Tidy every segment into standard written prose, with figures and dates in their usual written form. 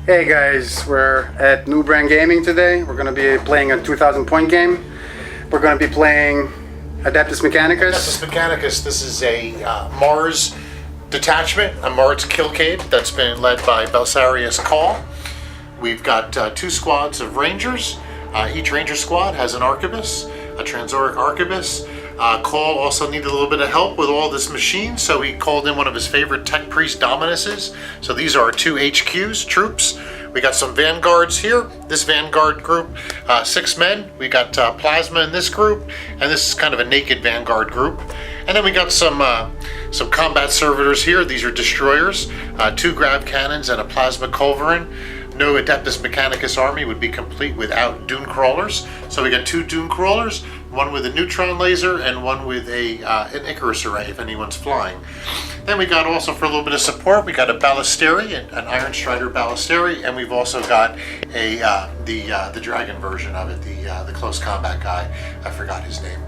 Hey guys, we're at New Brand Gaming today. We're going to be playing a 2000 point game. We're going to be playing Adeptus Mechanicus. Adeptus Mechanicus, this is a Mars detachment, a Mars killcade that's been led by Belsarius Call. We've got two squads of Rangers. Each Ranger squad has an Arquebus, a Transauric Arquebus. Call also needed a little bit of help with all this machine, so he called in one of his favorite Tech Priest Dominuses. So these are our two HQs, troops. We got some Vanguards here. This Vanguard group, 6 men. We got Plasma in this group, and this is kind of a naked Vanguard group. And then we got some combat servitors here. These are destroyers, 2 grav cannons and a Plasma Culverin. No Adeptus Mechanicus army would be complete without Dune Crawlers. So we got 2 Dune Crawlers, one with a neutron laser and one with an Icarus array if anyone's flying. Then we got also, for a little bit of support, we got a Ballisteri, an Iron Strider Ballisteri, and we've also got the dragon version of it, the close combat guy. I forgot his name.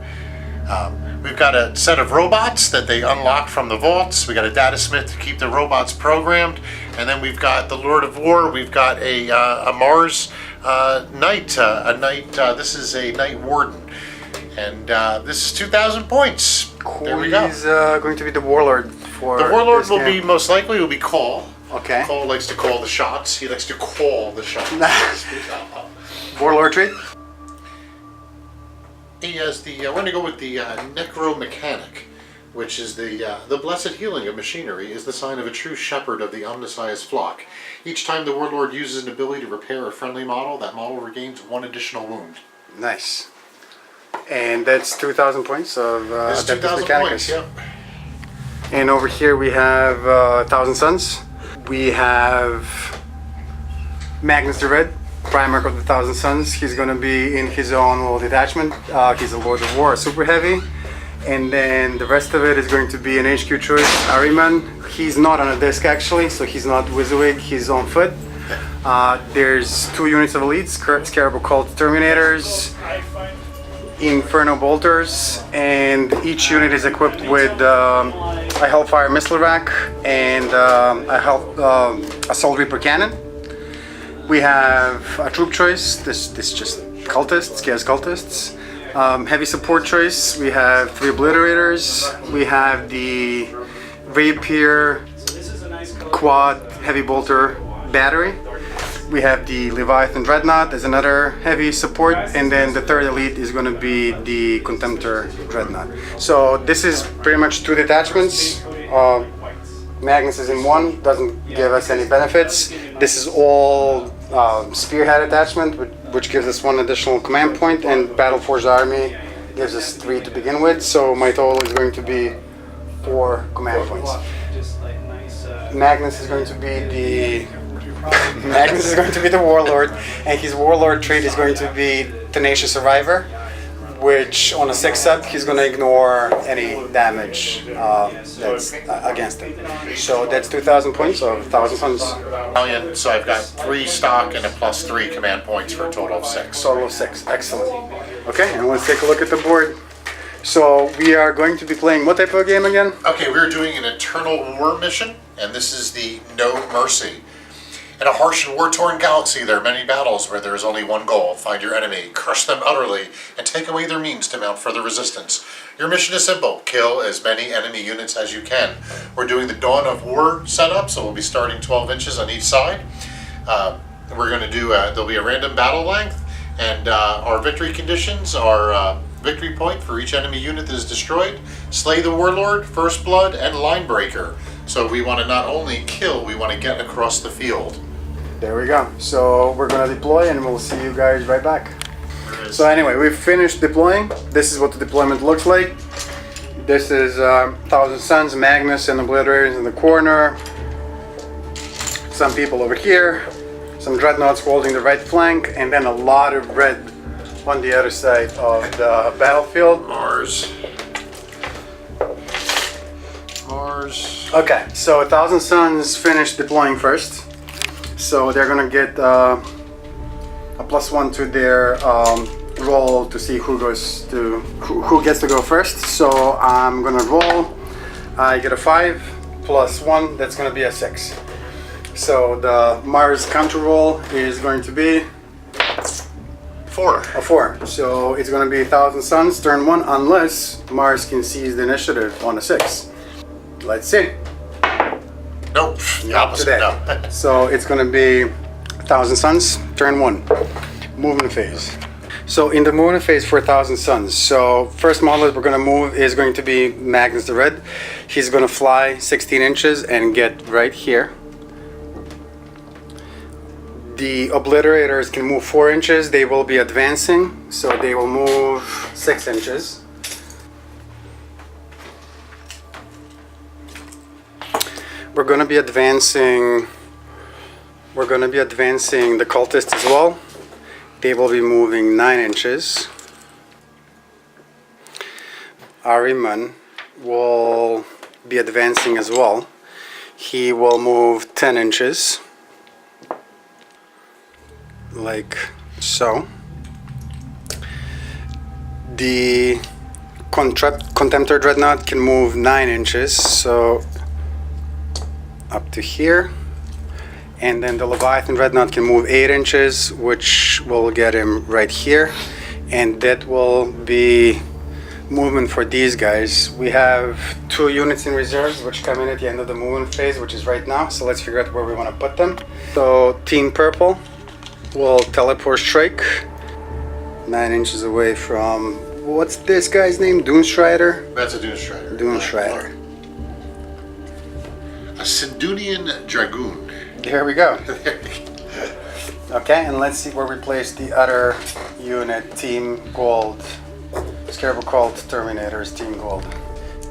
We've got a set of robots that they unlock from the vaults. We got a data smith to keep the robots programmed, and then we've got the Lord of War. We've got a Mars knight. This is a Knight Warden, and this is 2,000 points. There we go. He's going to be the Warlord for the Warlord this will game. be most likely will be Call. Okay. Call likes to call the shots. He likes to call the shots. Warlord trait. He has the, we're going to go with the Necromechanic, which is the blessed healing of machinery, is the sign of a true shepherd of the omniscience flock. Each time the Warlord uses an ability to repair a friendly model, that model regains 1 additional wound. Nice. And that's 2,000 points of Adeptus Mechanicus. Points, yep. And over here we have 1,000 Suns. We have Magnus the Red, Primarch of the 1,000 Suns. He's going to be in his own little detachment. He's a Lord of War, a super heavy. And then the rest of it is going to be an HQ choice, Ariman. He's not on a disc actually, so he's not WYSIWYG, he's on foot. There's 2 units of elites, Scarab Occult Terminators, Inferno Bolters, and each unit is equipped with a Hellfire Missile Rack and a Assault Reaper Cannon. We have a troop choice, this just cultists, Chaos Cultists. Heavy support choice, we have 3 Obliterators. We have the Rapier Quad Heavy Bolter Battery. We have the Leviathan Dreadnought as another heavy support, and then the 3rd elite is going to be the Contemptor Dreadnought. So this is pretty much 2 detachments. Magnus is in 1, doesn't give us any benefits. This is all Spearhead attachment, which gives us 1 additional command point, and Battleforged Army gives us 3 to begin with. So my total is going to be 4 command points. Magnus is going to be the Warlord, and his Warlord trait is going to be Tenacious Survivor, which on a 6-up he's going to ignore any damage that's against him. So that's 2,000 points or 1,000 Suns. So I've got 3 stock and a +3 command points for a total of 6. Total of 6, excellent. Okay, and let's take a look at the board. So we are going to be playing what type of game again? Okay, we're doing an Eternal War mission, and this is the No Mercy. In a harsh and war-torn galaxy, there are many battles where there is only one goal: find your enemy, crush them utterly, and take away their means to mount further resistance. Your mission is simple: kill as many enemy units as you can. We're doing the Dawn of War setup, so we'll be starting 12 inches on each side. We're going to do, there'll be a random battle length, and our victory conditions are victory point for each enemy unit that is destroyed, slay the Warlord, First Blood, and Line Breaker. So we want to not only kill, we want to get across the field. There we go. So we're going to deploy and we'll see you guys right back. So anyway, we've finished deploying. This is what the deployment looks like. This is 1,000 Suns, Magnus and Obliterators in the corner. Some people over here. Some Dreadnoughts holding the right flank, and then a lot of red on the other side of the battlefield. Mars. Okay, so 1,000 Suns finished deploying first. So they're gonna get a +1 to their roll to see who gets to go first. So I'm gonna roll. I get a 5 +1. That's gonna be a 6. So the Mars counter roll is going to be 4. a 4. So it's going to be 1,000 suns, turn 1, unless Mars can seize the initiative on a 6. Let's see. Nope. The opposite. Today. No. So it's going to be 1,000 suns, turn 1. Movement phase. So in the movement phase for 1,000 suns, so first model that we're going to move is going to be Magnus the Red. He's going to fly 16 inches and get right here. The obliterators can move 4 inches. They will be advancing, so they will move 6 inches. We're going to be advancing the cultists as well. They will be moving 9 inches. Ahriman will be advancing as well. He will move 10 inches. Like so. The Contemptor Dreadnought can move 9 inches, so up to here. And then the Leviathan Dreadnought can move 8 inches, which will get him right here. And that will be movement for these guys. We have 2 units in reserves which come in at the end of the movement phase, which is right now. So let's figure out where we want to put them. So Team Purple will teleport strike 9 inches away from, what's this guy's name? Doomstrider? That's a Doomstrider. Doomstrider. A Sindunian Dragoon. Here we go. Okay, and let's see where we place the other unit, Team Gold. Scarab called Terminators, Team Gold.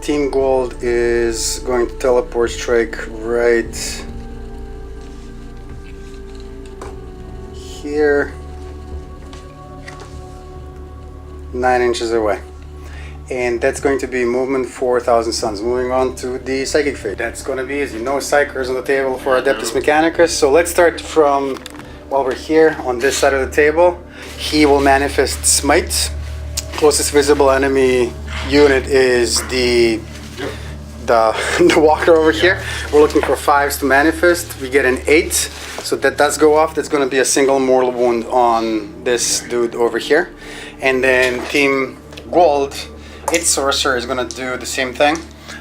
Team Gold is going to teleport strike right here, 9 inches away. And that's going to be movement for 1,000 suns. Moving on to the psychic phase. That's going to be easy. No psychers on the table for Adeptus Mechanicus. So let's start from, while we're here on this side of the table. He will manifest Smite. Closest visible enemy unit is the walker over here. We're looking for 5s to manifest. We get an 8. So that does go off. That's going to be a single mortal wound on this dude over here. And then Team Gold, its sorcerer is going to do the same thing.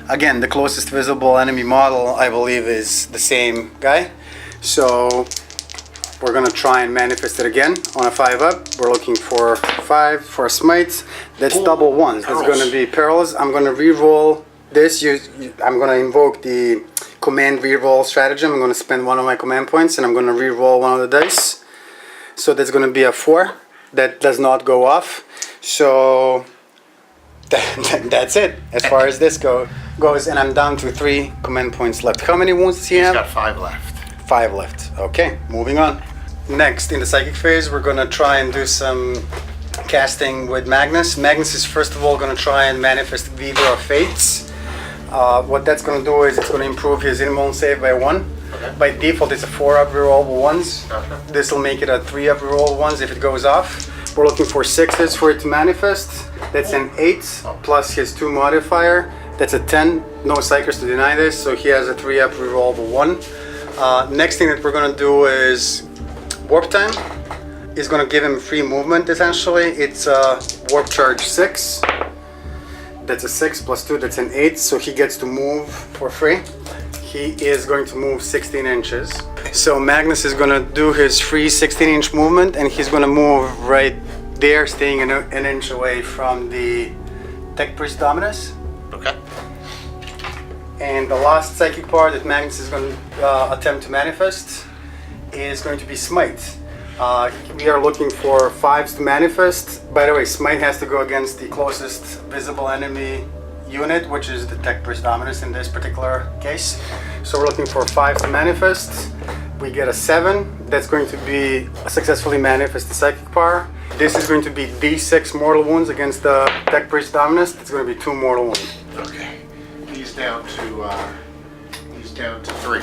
Again, the closest visible enemy model, I believe, is the same guy. So we're going to try and manifest it again on a 5-up. We're looking for 5 for a smite. That's double 1. It's going to be perilous. I'm going to re-roll this. I'm going to invoke the command re-roll stratagem. I'm going to spend 1 of my command points and I'm going to re-roll 1 of the dice. So that's going to be a 4. That does not go off. So that's it as far as this goes, and I'm down to 3 command points left. How many wounds does he have? He's got 5 left. 5 left. Okay, moving on. Next, in the psychic phase, we're gonna try and do some casting with Magnus. Magnus is first of all gonna try and manifest Weaver of Fates. What that's gonna do is it's gonna improve his invuln save by 1. Okay. By default, it's a 4-up rerollable ones. This will make it a 3-up reroll ones if it goes off. We're looking for 6s for it to manifest. That's an 8 plus his 2 modifier. That's a 10. No psychers to deny this, so he has a 3-up rerollable 1. Next thing that we're gonna do is warp time. Is gonna give him free movement essentially. It's a warp charge 6. That's a 6 plus 2. That's an 8. So he gets to move for free. He is going to move 16 inches. So Magnus is gonna do his free 16-inch movement, and he's gonna move right there, staying an inch away from the Tech Priest Dominus. Okay. And the last psychic power that Magnus is going to attempt to manifest is going to be Smite. We are looking for 5s to manifest. By the way, Smite has to go against the closest visible enemy unit, which is the Tech Priest Dominus in this particular case. So we're looking for 5 to manifest. We get a 7. That's going to be a successfully manifest the psychic power. This is going to be D6 mortal wounds against the Tech Priest Dominus. It's going to be 2 mortal wounds. Okay. He's down to 3.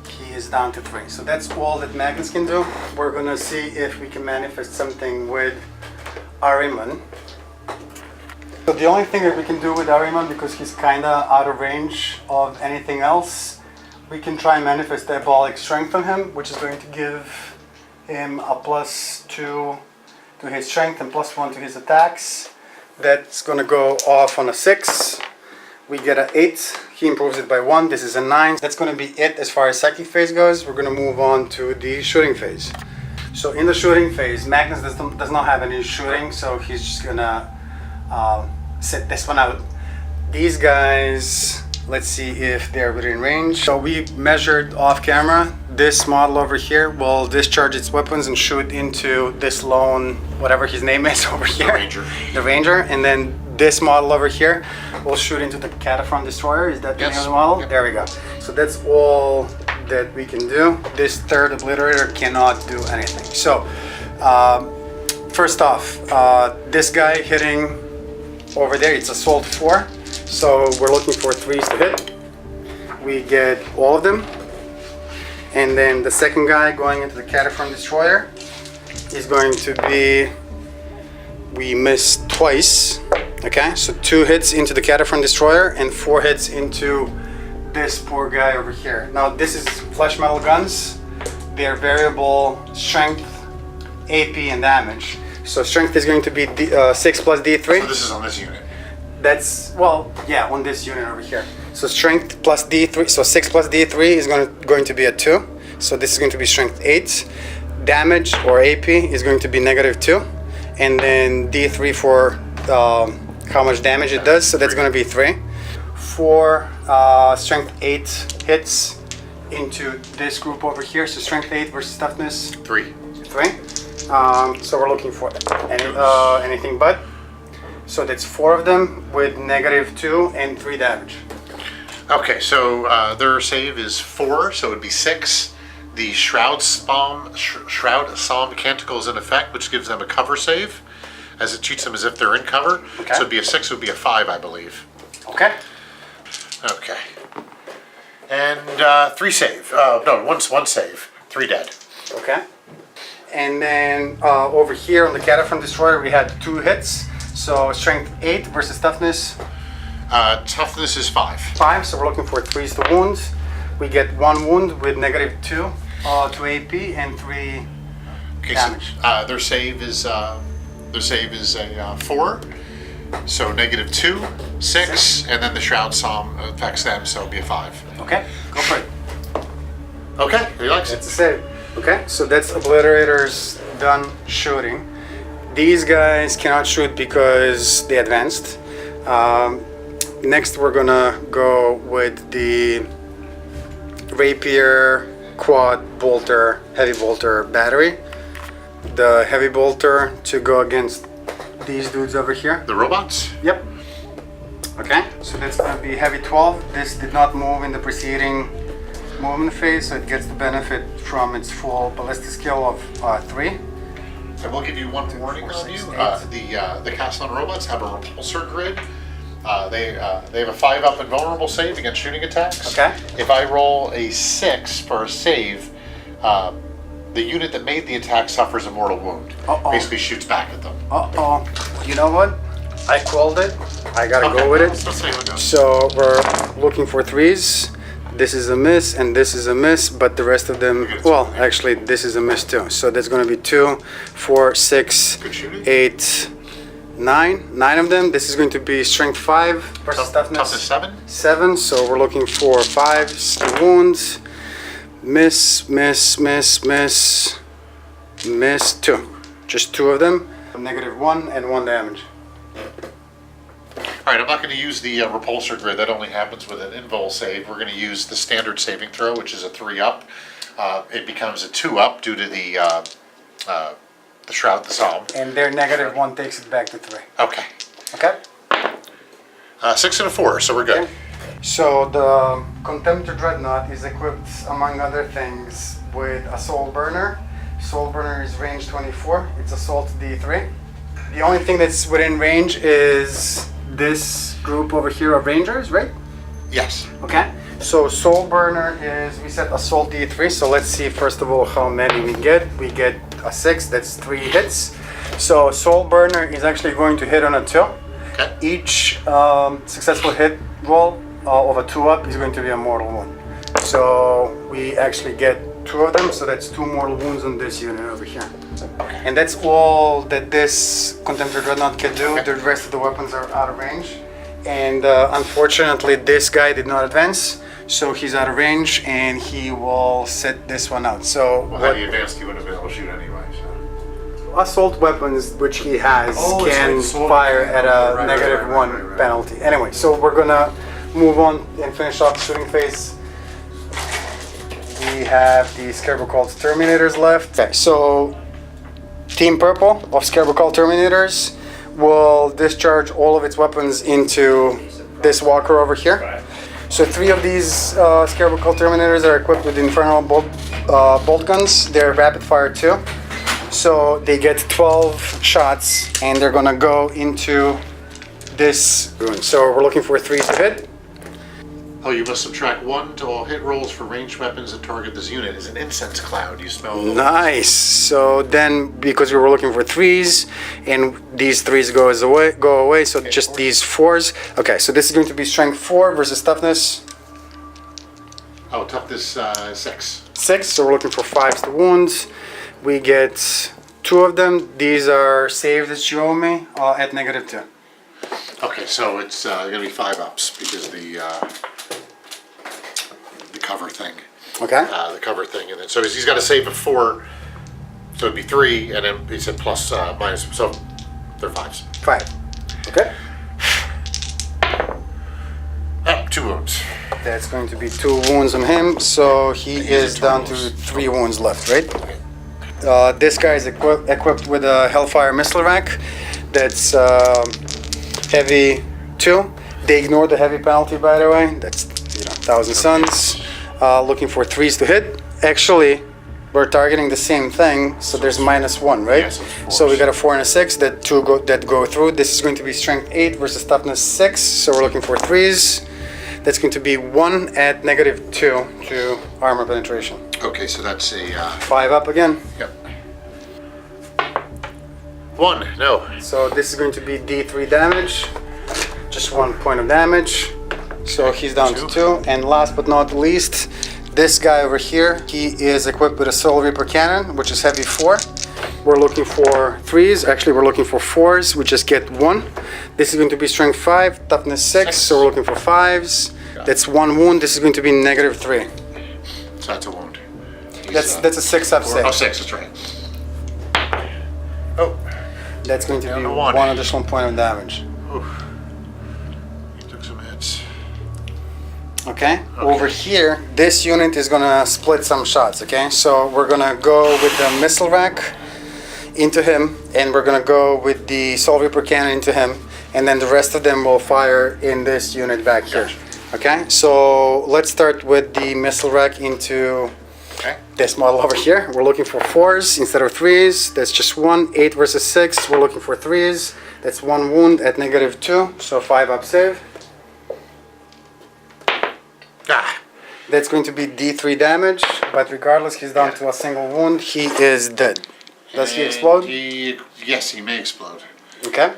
He is down to 3. So that's all that Magnus can do. We're gonna see if we can manifest something with Ahriman. So the only thing that we can do with Ahriman, because he's kinda out of range of anything else, we can try and manifest diabolic strength on him, which is going to give him a +2 to his strength and +1 to his attacks. That's going to go off on a 6. We get an 8. He improves it by 1. This is a 9. That's going to be it as far as psychic phase goes. We're going to move on to the shooting phase. So in the shooting phase, Magnus does not have any shooting, so he's just going to sit this one out. These guys, let's see if they're within range. So we measured off camera. This model over here will discharge its weapons and shoot into this lone, whatever his name is over here. The Ranger. The Ranger. And then this model over here will shoot into the Cataphron Destroyer. Is that the name of the model? Yep. There we go. So that's all that we can do. This third obliterator cannot do anything. So first off, this guy hitting over there, it's assault 4. So we're looking for 3s to hit. We get all of them. And then the second guy going into the Cataphron Destroyer is going to be, we missed twice. Okay, so 2 hits into the Cataphron Destroyer and 4 hits into this poor guy over here. Now this is flesh metal guns. They're variable strength, AP, and damage. So strength is going to be 6 plus D3. So this is on this unit. That's, well, yeah, on this unit over here. So strength plus D3, so 6 plus D3 is going to be a 2. So this is going to be strength 8. Damage, or AP, is going to be -2. And then D3 for how much damage it does, so that's going to be 3. 4 strength 8 hits into this group over here. So strength 8 versus toughness 3. 3. So we're looking for anything but. So that's 4 of them with -2 and 3 damage. Okay, so their save is 4, so it would be 6. The Shroud Psalm Canticle is in effect, which gives them a cover save, as it treats them as if they're in cover. Okay. So it'd be a 6, it would be a 5, I believe. Okay. Okay. And 3 save. No, one save. 3 dead. Okay. And then over here on the Cataphron Destroyer, we had 2 hits. So strength 8 versus toughness Toughness is 5. 5. So we're looking for 3s to wound. We get 1 wound with -2 to AP and 3 Okay, damage. so their save is a 4. So -2, 6, and then the Shroud Psalm affects them, so it'll be a 5. Okay, go for it. Okay, he likes That's a it. save. Okay, so that's obliterators done shooting. These guys cannot shoot because they advanced. Next, we're gonna go with the Rapier Quad Bolter, Heavy Bolter Battery. The Heavy Bolter to go against these dudes over here. The robots? Yep. Okay, so that's gonna be Heavy 12. This did not move in the preceding movement phase, so it gets the benefit from its full ballistic skill of 3. I will give you one warning on you. The Castellan robots have a repulsor grid. They have a 5 up and vulnerable save against shooting attacks. Okay. If I roll a 6 for a save, the unit that made the attack suffers a mortal wound. Basically shoots back at them. Uh-oh. You know what? I called it. I gotta go with it. Let's see how it goes. So we're looking for 3s. This is a miss and this is a miss, but the rest of them, well, actually this is a miss too. So that's gonna be 2, 4, 6, Good shooting. 8, 9. 9 of them. This is going to be strength 5 versus Toughness toughness 7. 7. So we're looking for 5s to wounds. Miss, miss, miss, miss, miss 2. Just 2 of them. -1 and 1 damage. All right, I'm not going to use the repulsor grid. That only happens with an invul save. We're going to use the standard saving throw, which is a 3 up. It becomes a 2 up due to the Shroud, the Psalm. And their -1 takes it back to 3. Okay. Okay? 6 and a 4, so we're good. Okay. So the Contemptor Dreadnought is equipped, among other things, with a Soul Burner. Soul Burner is range 24. It's Assault D3. The only thing that's within range is this group over here of Rangers, right? Yes. Okay. So Soul Burner is, we set Assault D3. So let's see first of all how many we get. We get a 6. That's 3 hits. So Soul Burner is actually going to hit on a 2. Okay. Each successful hit roll of a 2 up is going to be a mortal wound. So we actually get 2 of them, so that's 2 more wounds on this unit over here. And that's all that this Contemporary Dreadnought can do. The rest of the weapons are out of range. And unfortunately, this guy did not advance, so he's out of range, and he will sit this one out. So Well, had he advanced, he wouldn't have been able to shoot anyway. So. assault weapons, which he has, Oh, can it's like fire at a right, -1 penalty. Anyway, so we're gonna move on and finish off the shooting phase. We have the Scarab Cult Terminators left. Okay, so Team Purple of Scarab Cult Terminators will discharge all of its weapons into this walker over here. So 3 of these Scarab Cult Terminators are equipped with Infernal bolt guns. They're rapid fire too. So they get 12 shots, and they're gonna go into this rune. So we're looking for 3 to hit. Oh, you must subtract 1 to all hit rolls for ranged weapons that target this unit. Is an incense cloud. You smell. Nice. So then, because we were looking for 3s, and these 3s go away. So just these 4s. Okay, so this is going to be strength 4 versus toughness Oh, toughness 6. 6. So we're looking for 5s to wounds. We get 2 of them. These are saves that you owe me at -2. Okay, so it's gonna be 5 ups because the cover thing. Okay. The cover thing, and then so he's got to save a 4, so it'd be 3, and then he said plus minus, so they're 5s. 5. Okay. 2 wounds. That's going to be 2 wounds on him. So he is down to 3 wounds left, right? This guy is equipped with a Hellfire missile rack. That's heavy 2. They ignore the heavy penalty, by the way. That's 1,000 suns. Looking for 3s to hit. Actually, we're targeting the same thing, so there's -1, right? Yes, so we got a 4 and a 6 that go through. This is going to be strength 8 versus toughness 6. So we're looking for 3s. That's going to be 1 at -2 to armor penetration. Okay, so that's a 5 up again. yep. 1, no. So this is going to be D3 damage. Just 1 point of damage. So he's down to 2. And last but not least, this guy over here, he is equipped with a Soul Reaper cannon, which is heavy 4. We're looking for 3s. Actually, we're looking for 4s. We just get 1. This is going to be strength 5, toughness 6. So we're looking for 5s. That's 1 wound. This is going to be -3. So that's a wound. That's a 6 up save. Oh, 6, that's right. Oh, That's going to be Down to 1 1. additional point of damage. oof. He took some hits. Okay. Over here, this unit is gonna split some shots. Okay, so we're gonna go with the missile rack into him, and we're gonna go with the Soul Reaper cannon into him, and then the rest of them will fire in this unit back here. Okay, so let's start with the missile rack into Okay. this model over here. We're looking for 4s instead of 3s. That's just 1. 8 versus 6. We're looking for 3s. That's 1 wound at -2. So 5 up save. Ah, That's going to be D3 damage, but regardless, he's down to a single wound. He is dead. Does he and explode? Yes, he may explode. Okay.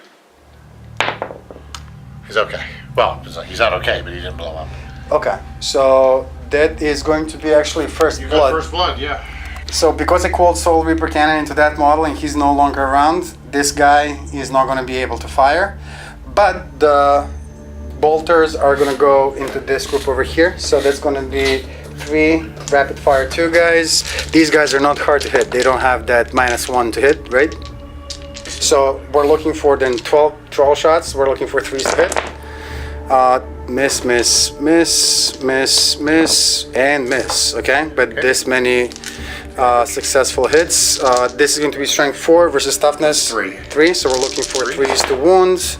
He's okay. Well, he's not okay, but he didn't blow up. Okay. So that is going to be actually first You blood. got first blood, yeah. So because I called Soul Reaper Cannon into that model and he's no longer around, this guy is not going to be able to fire. But the bolters are going to go into this group over here. So that's going to be 3 rapid fire 2 guys. These guys are not hard to hit. They don't have that -1 to hit, right? So we're looking for then 12 shots. We're looking for 3s to hit. Miss, miss, miss, miss, miss, and miss. Okay, but this many successful hits. This is going to be strength 4 versus toughness 3. So we're looking for 3s to wounds.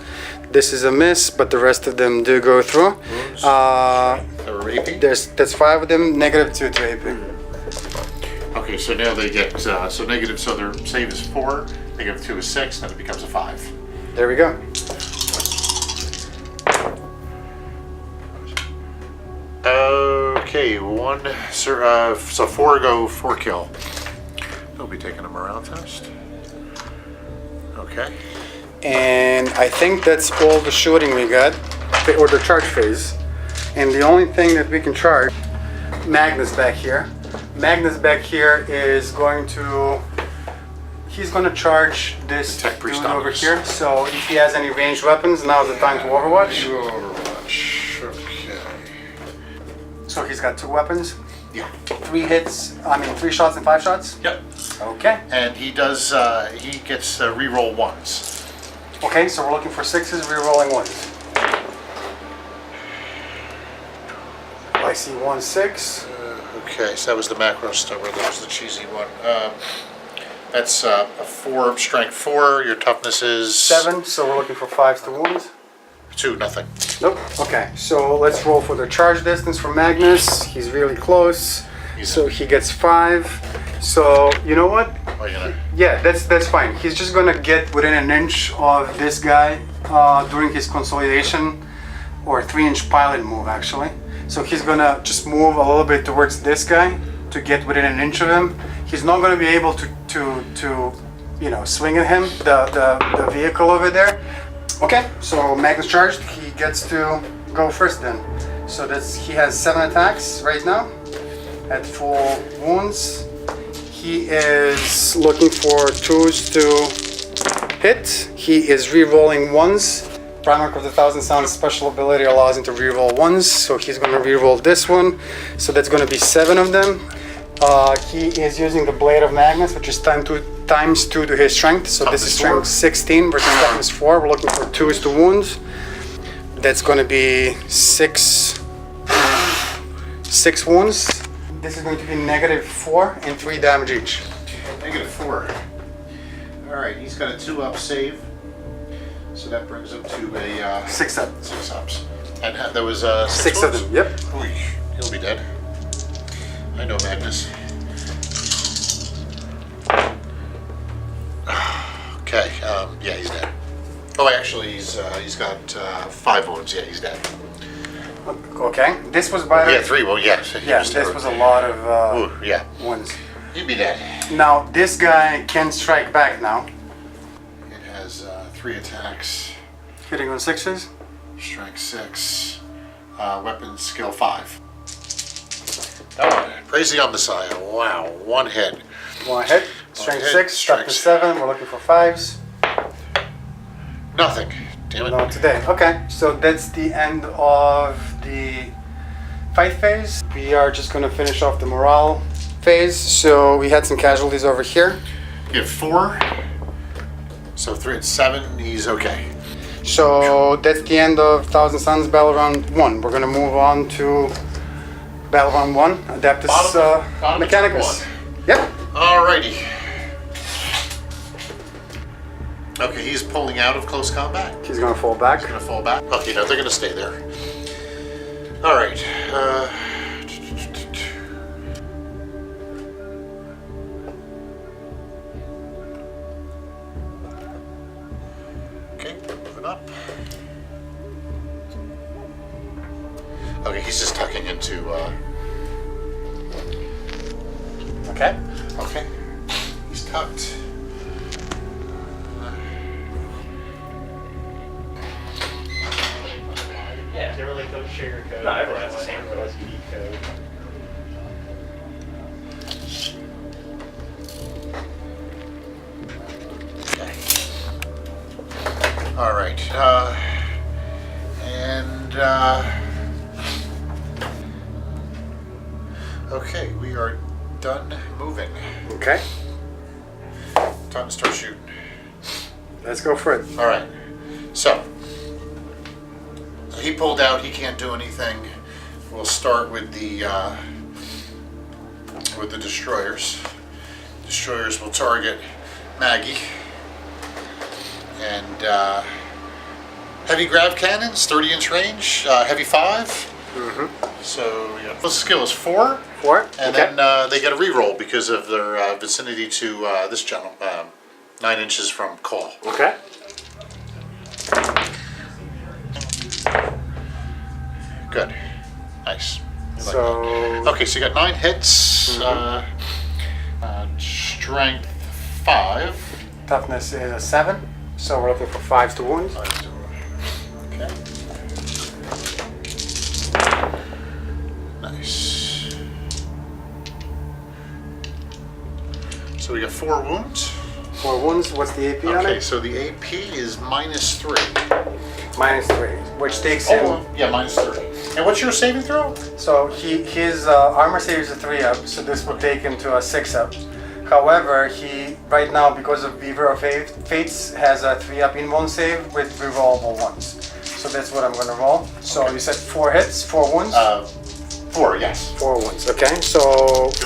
This is a miss, but the rest of them do go through. AP? That's 5 of them. -2 to AP. Okay, so now they get so negative. So their save is 4. -2 is 6. Then it becomes a 5. There we go. Okay, 1. So 4 go 4 kill. They'll be taking a morale test. Okay. And I think that's all the shooting we got, or the charge phase. And the only thing that we can charge Magnus back here. Magnus back here is going to... He's going to charge this Tech priest dude over dominus. here. So if he has any ranged weapons, now's the time to Overwatch. Overwatch. Okay. So he's got 2 weapons. Yeah. 3 hits, 3 shots and 5 shots? Yep. Okay. And he does, he gets reroll 1s. Okay, so we're looking for 6s, re-rolling 1s. I see 1 6. Okay, so that was the macro stubber. That was the cheesy one. That's a 4, strength 4. Your toughness is 7, so we're looking for 5s to wounds. 2, nothing. Nope. Okay, so let's roll for the charge distance for Magnus. He's really close. So he gets 5. So you know what? Oh, you know. Yeah, that's fine. He's just gonna get within an inch of this guy during his consolidation, or 3-inch pilot move actually. So he's gonna just move a little bit towards this guy to get within an inch of him. He's not gonna be able to swing at him, the vehicle over there. Okay, so Magnus charged. He gets to go first then. So he has 7 attacks right now at full wounds. He is looking for 2s to hit. He is re-rolling 1s. Primarch of the Thousand Suns special ability allows him to re-roll 1s, so he's going to re-roll this one. So that's going to be 7 of them. He is using the Blade of Magnus, which is times 2 to his strength. So this is strength 16 versus toughness 4. We're looking for 2s to wounds. That's going to be 6 wounds. This is going to be -4 and 3 damage each. -4. All right, he's got a 2-up save, so that brings him to a 6 up. 6 ups. And there was 6 of them. Yep. Oy, he'll be dead. I know Magnus. Okay, yeah, he's dead. Oh, actually, he's got 5 wounds. Yeah, he's dead. Okay. This was by the Yeah, 3 wounds. Yeah, this was a lot of yeah, wounds. he'd be dead. Now this guy can strike back now, It has 3 attacks. hitting on 6s. Strength 6. Weapon skill 5. Oh, crazy on the side. Wow, 1 hit. 1 hit. Strength hit, 6. strength Toughness 7. We're looking for 5s. Nothing. Damn it. Not today. Okay, so that's the end of the fight phase. We are just gonna finish off the morale phase. So we had some casualties over here. You have 4. So 3 and 7. He's okay. So that's the end of Thousand Suns Battle Round 1. We're gonna move on to Battle Round 1, Adeptus Bottom of Mechanicus. Yep. Alrighty. Okay, he's pulling out of close combat. He's gonna fall back. He's gonna fall back. Okay, no, they're gonna stay there. All right. Okay, moving up. Okay, he's just tucking into. Okay. Okay, he's tucked. Yeah, they really don't share your code. No, everyone has the same code. Unique code. All right. Okay, we are done moving. Okay. Time to start shooting. Let's go for it. All right. So he pulled out. He can't do anything. We'll start with the destroyers. Destroyers will target Maggie and heavy grav cannons, 30-inch range, heavy 5. Mm-hmm. So yeah, the skill is 4. 4. And Okay. then they get a reroll because of their vicinity to this channel, 9 inches from call. Okay. Good. Nice. I like So that. Okay, so you got 9 hits, strength 5. toughness is a 7. So we're looking for 5s to wounds. Okay. Nice. So we got 4 wounds. 4 wounds. What's the AP on Okay, it? so the AP is -3. -3, which takes him. Oh, yeah, -3. And what's your saving throw? So his armor save is a 3-up, so this will take him to a 6-up. However, he right now, because of Beaver of Fates, has a 3-up in one save with rerollable ones. So that's what I'm gonna roll. So you said 4 hits, 4 wounds. 4, yes. 4 wounds. Okay. So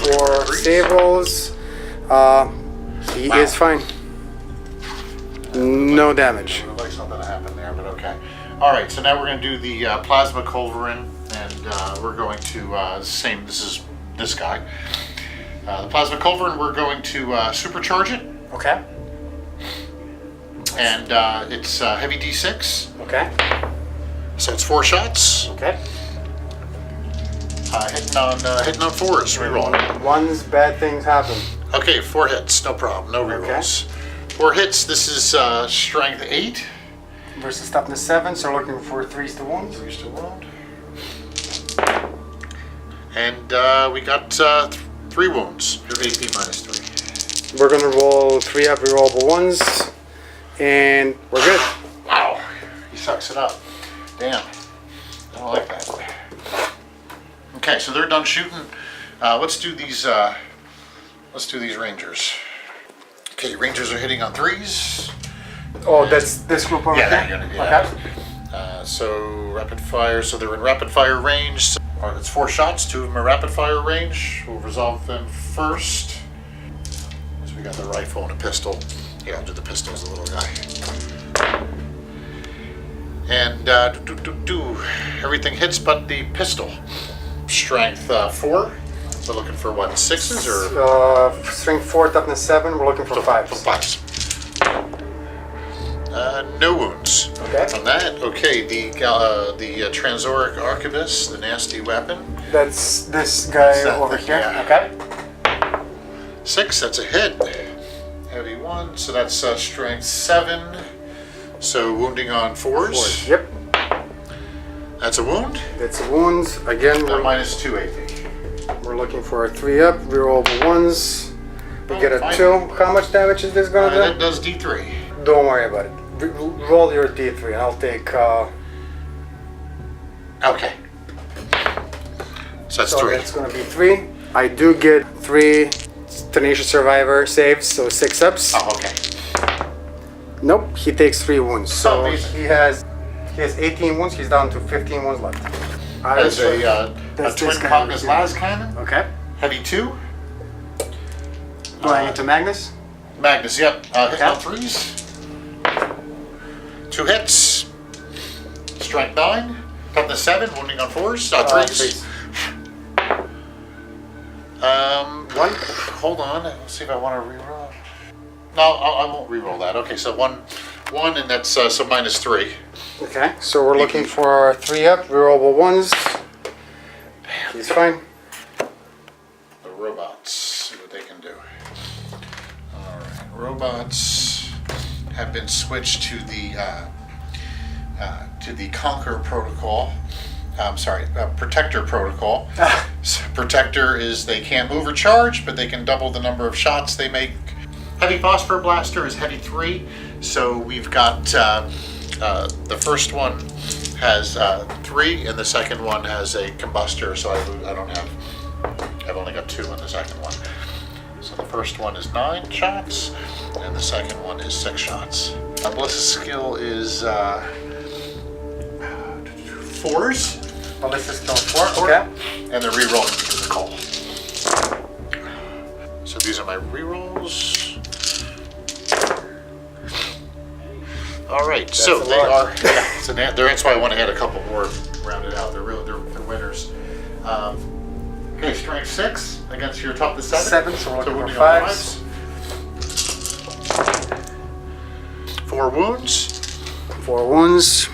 for Threes? save rolls, he is fine. No damage. Looks like something happened there, but okay. All right, so now we're going to do the plasma culverin, and we're going to same. This is this guy. The plasma culverin. We're going to supercharge it, Okay. and it's heavy D6, Okay. so it's 4 shots. Okay. Hitting on 4s. Reroll. Once bad things happen. Okay, 4 hits, no problem, no rerolls. 4 hits. This is strength 8. Versus toughness 7, so we're looking for 3s to wounds. 3s to wound. And we got 3 wounds. Your AP -3. We're gonna roll 3-up rerollable ones, and we're good. Wow, he sucks it up. Damn, I don't like that. Okay, so they're done shooting. Let's do these. Let's do these rangers. Okay, rangers are hitting on 3s. Oh, that's this group over Yeah, here? they're gonna- Okay. So rapid fire. So they're in rapid fire range. So, or it's 4 shots. 2 of them are rapid fire range. We'll resolve them first. So we got the rifle and a pistol. Yeah, I'll do the pistol as a little guy. And everything hits but the pistol. Strength 4. So looking for what, 6s or Strength 4, toughness 7, we're looking for 5s. 5s? No wounds. Okay. On that, okay, the Transoric Arquebus, the nasty weapon. That's this guy that over thing, here. yeah. Okay. 6, that's a hit. Heavy 1, so that's strength 7. So wounding on 4s. Yep. That's a wound. That's a wound. Again, -2 AP. we're looking for a 3-up, rerollable ones. We Oh, get a fine. 2. How much damage is this gonna That do? does D3. Don't worry about it. Roll your D3 and I'll take... Okay. So that's so 3. that's gonna be 3. I do get 3 Tenacious Survivor saves, so 6-ups. Oh, okay. Nope, he takes 3 wounds. So amazing. he has 18 wounds, he's down to 15 wounds left. That's a That's twin this guy Magnus over here. las cannon. Okay. Heavy 2. Going into Magnus. Magnus, yep. Hit Okay. on 3s. 2 hits. Strength 9. Toughness 7. Wounding on 4s. 3s. 1. Hold on. Let's see if I want to reroll. No, I won't reroll that. Okay, so 1, and that's so -3. Okay, so we're looking for 3-up, rerollable ones. He's fine. The robots, see what they can do. Alright, robots have been switched to the Conquer protocol. Protector protocol. So Protector is they can't move or charge, but they can double the number of shots they make. Heavy Phosphor Blaster is heavy 3, so we've got the first one has 3, and the second one has a combustor, so I've only got 2 on the second one. So the first one is 9 shots, and the second one is 6 shots. Ballistic skill is 4s, Ballistic skill 4, okay. and they're re-rolling because of call. So these are my re-rolls. All right, so That's a they lot. are. Yeah, so that's why I want to add a couple more rounded out. They're winners. Okay, strength 6 against your toughness 7. 7, so we're looking wounding for on 5s. 4 wounds, 4 wounds.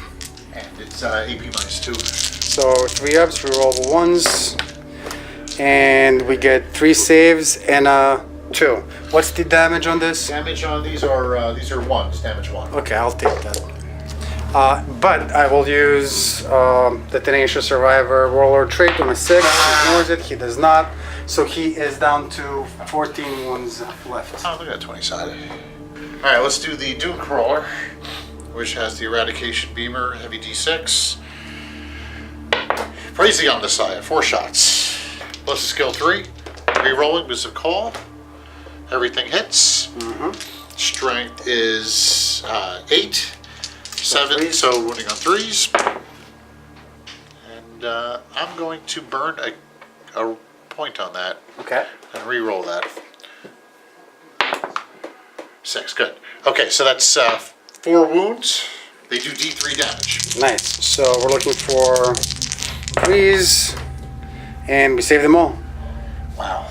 and it's AP -2. So 3-ups, rerollable ones. And we get 3 saves and a 2. What's the damage on this? Damage on these are 1s. Damage 1. Okay, I'll take that. But I will use the Tenacious Survivor Warlord trait on a 6. He ignores it. He does not. So he is down to 14 wounds left. Oh, look at that 20 sided. Alright, let's do the Doom Crawler, which has the Eradication Beamer, heavy D6. Praise the Omnissiah, 4 shots. Plus a skill 3. Rerolling because of call. Everything hits. Strength is 8. 7, so wounding on 3s. And I'm going to burn a point on that. Okay. And re-roll that. 6, good. Okay, so that's 4 wounds. They do D3 damage. Nice. So we're looking for 3s, and we save them all. Wow.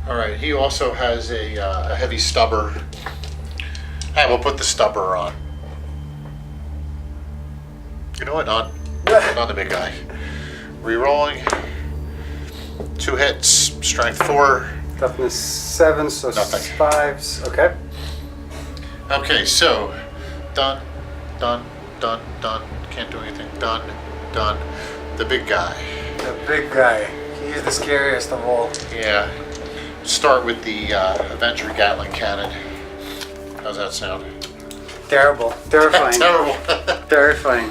All right, he also has a heavy stubber. I will put the stubber on. You know what? On the big guy. Rerolling. 2 hits. Strength 4. Toughness 7, so Nothing. 5s. Okay. Okay, so done, done, done, done. Can't do anything. Done, done. The big guy. The big guy. He's the scariest of all. Yeah. Start with the Avenger Gatling Cannon. How's that sound? Terrible. Terrifying. Terrible. Terrifying.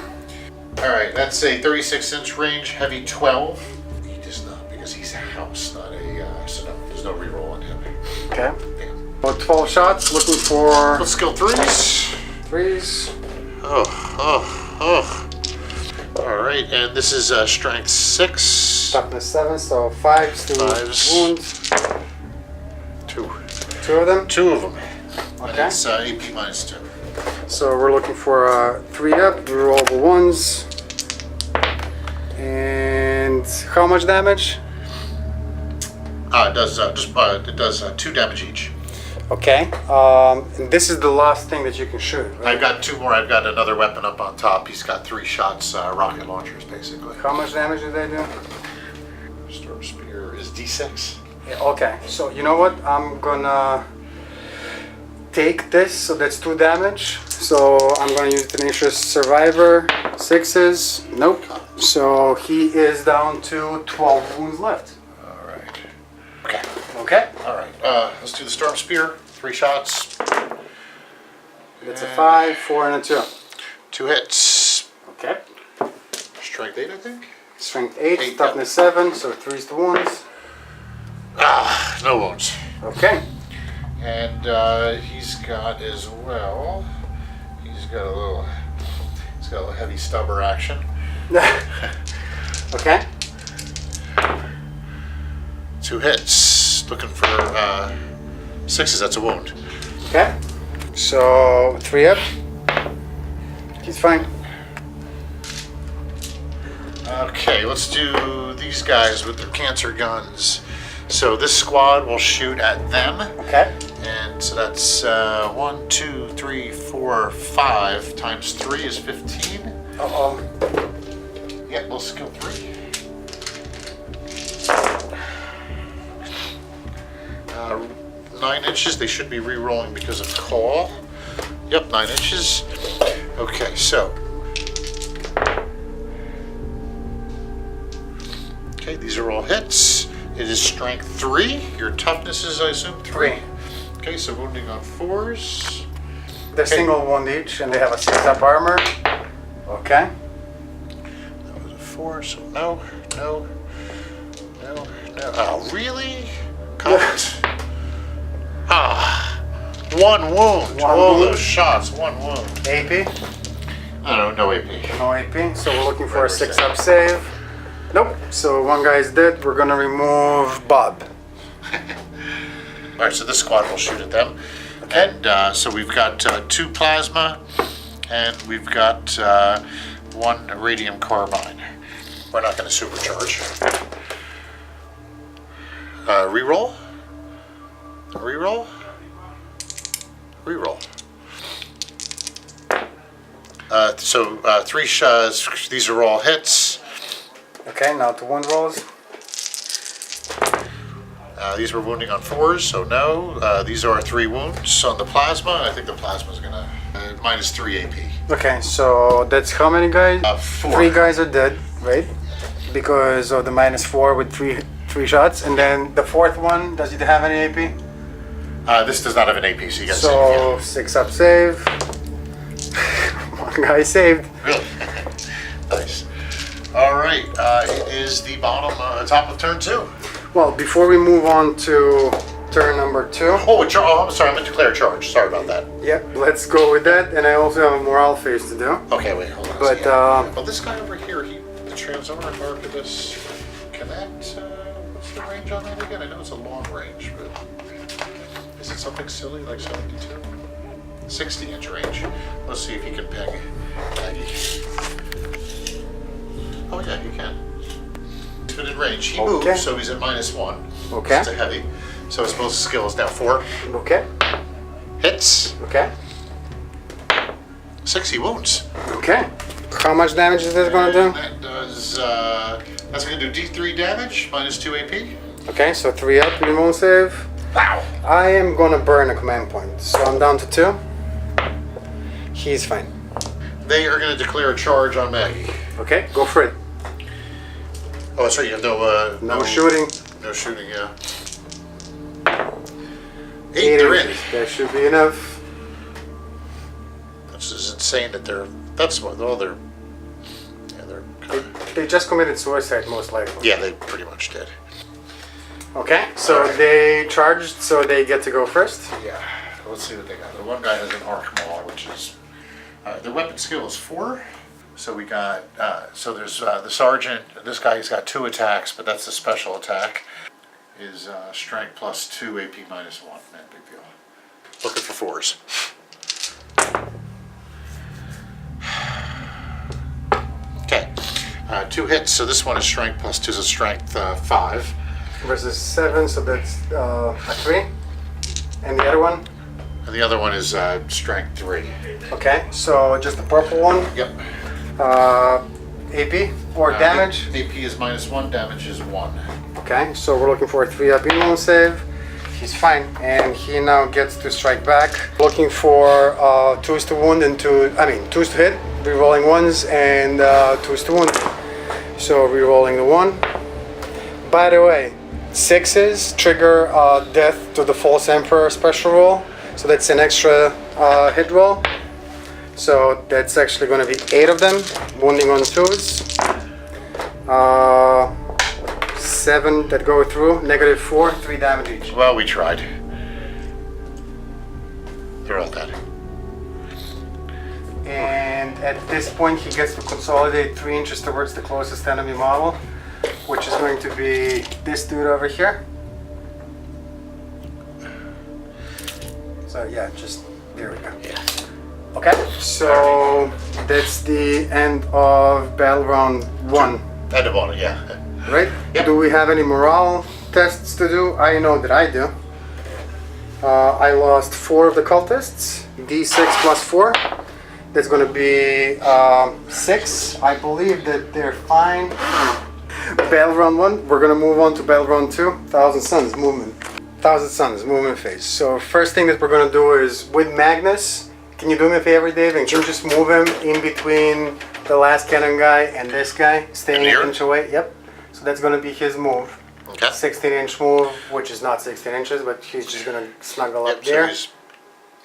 All right, that's a 36-inch range, heavy 12. He does not, because he's a house, not a. So no, there's no reroll on him. Okay. Yeah. Well, 12 shots. Looking for Let's skill 3s. 3s. Oh. All right, and this is strength 6. Toughness 7, so 5s to 5s. wounds. 2. 2 of them. 2 of them. And Okay. it's AP minus 2. So we're looking for 3 up, rerollable 1s. And how much damage? It does 2 damage each. Okay. And this is the last thing that you can shoot, right? I've got 2 more. I've got another weapon up on top. He's got 3 shots, rocket launchers, basically. How much damage do they do? Storm Spear is D6. Yeah, okay, so you know what? I'm gonna take this, so that's 2 damage. So I'm gonna use Tenacious Survivor, 6s. Nope. So he is down to 12 wounds left. All right. Okay. Okay. All right. Let's do the Storm Spear. 3 shots. That's a 5, 4, and a 2. 2 hits. Okay. Strength 8, I think. Strength 8, 8, toughness 7, so 3s to wounds. No wounds. Okay. And he's got as well. He's got a little heavy stubber action. Okay. 2 hits. Looking for 6s. That's a wound. Okay. So 3 up. He's fine. Okay, let's do these guys with their cancer guns. So this squad will shoot at them. Okay. And so that's 1, 2, 3, 4, 5 times 3 is 15. Uh-oh. Yeah, we'll skill 3. Uh, 9 inches. They should be re-rolling because of call. Yep, 9 inches. Okay, so. Okay, these are all hits. It is strength 3. Your toughness is, I assume, 3. Okay, so wounding on 4s. They're single wound each, and they have a 6-up armor. Okay. That was a 4, so no. Oh, really? Comment. 1 wound. All wound. those shots, 1 wound. AP? I don't know, no AP. No AP, so we're looking for a 6-up save. Nope. So 1 guy is dead. We're gonna remove Bob. All right, so this squad will shoot at them. Okay. And so we've got 2 plasma, and we've got 1 radium carbine. We're not going to supercharge. Reroll. Reroll. Reroll. So 3 shots. These are all hits. Okay, now to wound rolls. These were wounding on 4s, so no. These are 3 wounds on the plasma. I think the plasma is gonna minus 3 AP. Okay, so that's how many guys? 4. 3 guys are dead, right? Because of the -4 with 3 shots. And then the fourth one, does it have any AP? This does not have an AP, so you got to So save. 6 up save. One guy saved. Really? Nice. All right. It is the bottom, top of turn 2. Well, before we move on to turn number 2. Oh, I'm sorry. I meant to declare a charge. Sorry about that. Yep, let's go with that. And I also have a morale phase to do. Okay, wait, hold on. But, well, this guy over here, the Transarmor Arquebus, can that, what's the range on that again? I know it's a long range, but is it something silly like 72? 60-inch range. Let's see if you can ping Maggie. Oh yeah, you can. He's been in range. He Okay. moves, so he's at -1. Okay. It's a heavy. So his most skill is now 4. Okay, Hits. okay, 60 wounds. okay. How much damage is this gonna do? And that does, that's gonna do D3 damage, -2 AP. Okay, so 3 up, you won't save. Wow. I am gonna burn a command point, so I'm down to 2. He's fine. They are gonna declare a charge on Maggie. Okay, go for it. Oh, sorry, you have No shooting. No shooting, yeah. 8, 8 they're in. inches. That should be enough. This is insane that that's what, all they're, yeah, they're kind of, They just committed suicide, most likely. yeah, they pretty much did. Okay, so Alright. they charged, so they get to go first. Yeah, let's see what they got. The one guy has an arc maul, which is, their weapon skill is 4. So we got, so there's the sergeant, this guy, he's got 2 attacks, but that's the special attack. Is strength +2, AP -1, man, big deal. Looking for 4s. Okay, 2 hits, so this one is strength +2, so strength 5. Versus 7, so that's a 3. And the other one? And the other one is strength 3. Okay, so just the purple one. Yep. AP or damage. AP is -1, damage is 1. Okay, so we're looking for a 3 up immune save. He's fine, and he now gets to strike back. Looking for 2s to wound and 2s to hit. Rerolling 1s and 2s to wound. So rerolling the 1. By the way, 6s trigger death to the False Emperor special roll. So that's an extra hit roll. So that's actually going to be 8 of them, wounding on 2s. 7 that go through, -4, 3 damage each. Well, we tried. They're all dead. And at this point, he gets to consolidate 3 inches towards the closest enemy model, which is going to be this dude over here. So yeah, just there we go. Yeah. Okay, so that's the end of battle round 1, End of order, yeah. right? Yep. Do we have any morale tests to do? I know that I do. I lost 4 of the cultists, D6 plus 4. That's going to be 6. I believe that they're fine. Battle round 1, we're going to move on to battle round 2, Thousand Suns movement. Thousand Suns movement phase. So first thing that we're going to do is with Magnus. Can you do me a favor, Dave, and can you just move him in between the last cannon guy and this guy, staying Here? an inch away? Yep. So that's going to be his move. Okay. 16-inch move, which is not 16 inches, but he's just going to snuggle up Yep, so there, he's,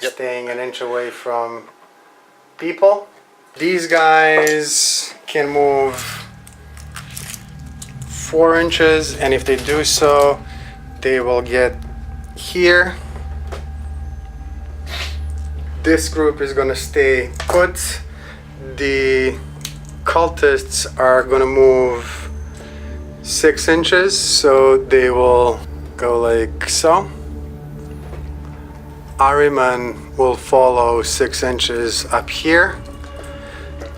yep. staying an inch away from people. These guys can move 4 inches, and if they do so, they will get here. This group is gonna stay put. The cultists are gonna move 6 inches, so they will go like so. Ahriman will follow 6 inches up here.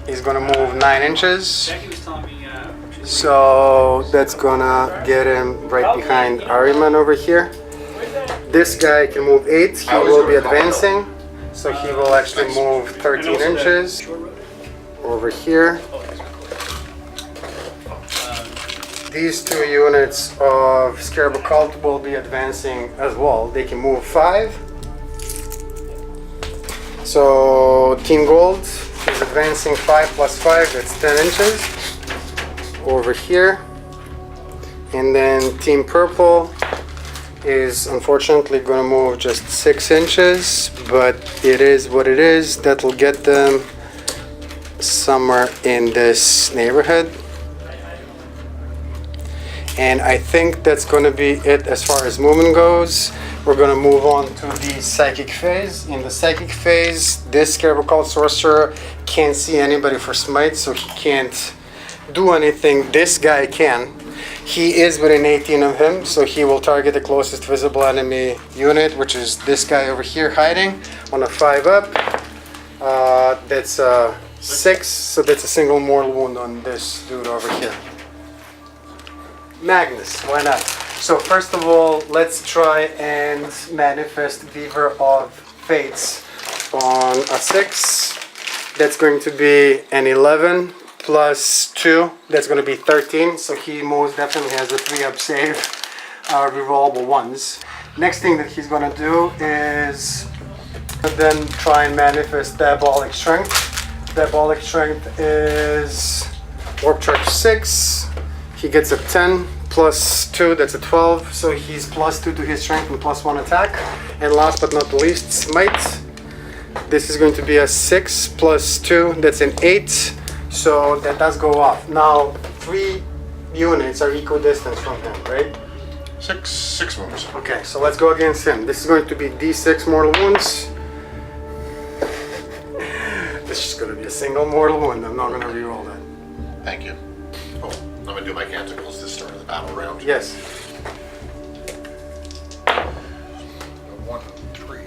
He's gonna move 9 inches. Jackie was telling me. So that's gonna get him right behind Ahriman over here. This guy can move 8. He will be advancing. So he will actually move 13 inches over here. These 2 units of Scarab Cult will be advancing as well. They can move 5. So Team Gold is advancing 5 plus 5, that's 10 inches. Over here. And then Team Purple is unfortunately going to move just 6 inches, but it is what it is. That'll get them somewhere in this neighborhood. And I think that's going to be it as far as movement goes. We're going to move on to the psychic phase. In the psychic phase, this Scarab Occult Sorcerer can't see anybody for smite, so he can't do anything. This guy can. He is within 18 of him, so he will target the closest visible enemy unit, which is this guy over here hiding on a 5 up. That's 6, so that's a single mortal wound on this dude over here. Magnus, why not? So first of all, let's try and manifest Weaver of Fates on a 6. That's going to be an 11 plus 2. That's going to be 13. So he most definitely has a 3-up save, rerollable ones. Next thing that he's going to do is then try and manifest Diabolic Strength. Diabolic Strength is Warp Charge 6. He gets a 10 plus 2, that's a 12, so he's plus 2 to his strength and plus 1 attack. And last but not least, Smite. This is going to be a 6 plus 2, that's an 8, so that does go off. Now, 3 units are equidistant from him, right? 6 wounds. Okay, so let's go against him. This is going to be D6 mortal wounds. This is going to be a single mortal wound. I'm not going to reroll that. Thank you. Oh, I'm going to do my canticles to start the battle round. Yes. 1, 3.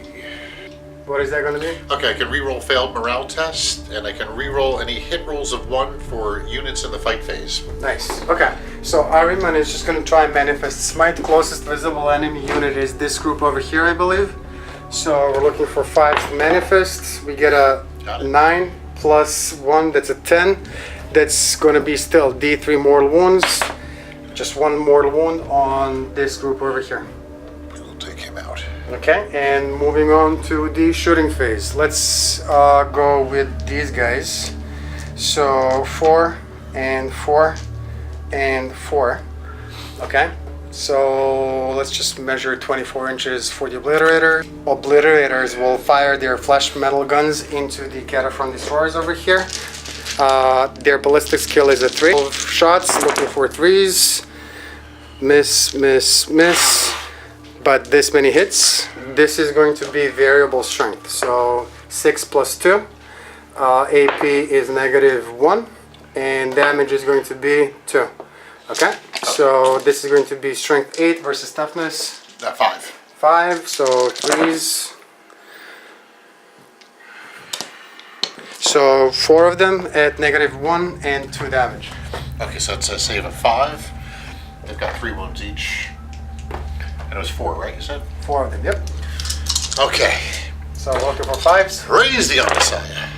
What is that going to be? Okay, I can reroll failed morale test, and I can reroll any hit rolls of 1 for units in the fight phase. Nice. Okay, so Ariman is just going to try and manifest Smite. Closest visible enemy unit is this group over here, I believe. So we're looking for 5 to manifest. We get a 9 plus 1, that's a 10. That's going to be still D3 mortal wounds. Just 1 mortal wound on this group over here. We'll take him out. Okay, and moving on to the shooting phase. Let's go with these guys. So 4 and 4 and 4. Okay, so let's just measure 24 inches for the Obliterator. Obliterators will fire their flash metal guns into the Cataphron Destroyers over here. Their ballistic skill is a 3. 12 shots, looking for 3s. Miss, miss, miss. But this many hits. This is going to be variable strength. So 6 plus 2. AP is -1. And damage is going to be 2. Okay? So this is going to be strength 8 versus toughness 5. 5. So 3s. So 4 of them at -1 and 2 damage. Okay, so it's a save of 5. They've got 3 wounds each. And it was 4, right, you said? 4 of them, yep. Okay. So looking for 5s. Raise the other side.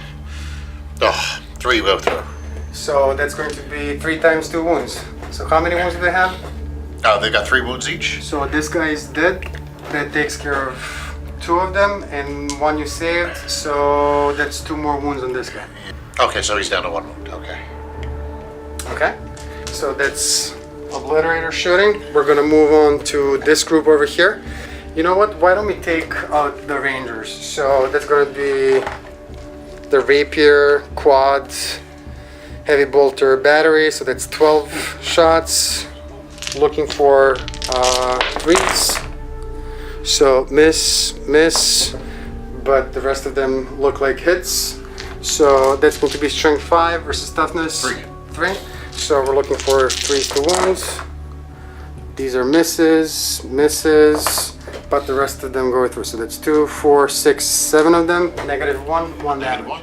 Oh, 3 go through. So that's going to be 3 times 2 wounds. So how many wounds do they have? Oh, they got 3 wounds each? So this guy is dead. That takes care of 2 of them and 1 you saved. So that's 2 more wounds on this guy. Okay, so he's down to 1 wound. Okay. Okay. So that's Obliterator shooting. We're gonna move on to this group over here. You know what? Why don't we take out the Rangers? So that's gonna be the Rapier, Quad, Heavy Bolter, Battery. So that's 12 shots. Looking for 3s. So miss, miss, but the rest of them look like hits. So that's going to be strength 5 versus toughness 3. So we're looking for 3s to wounds. These are misses, misses, but the rest of them go through. So that's 2, 4, 6, 7 of them. -1, 1 damage. -1.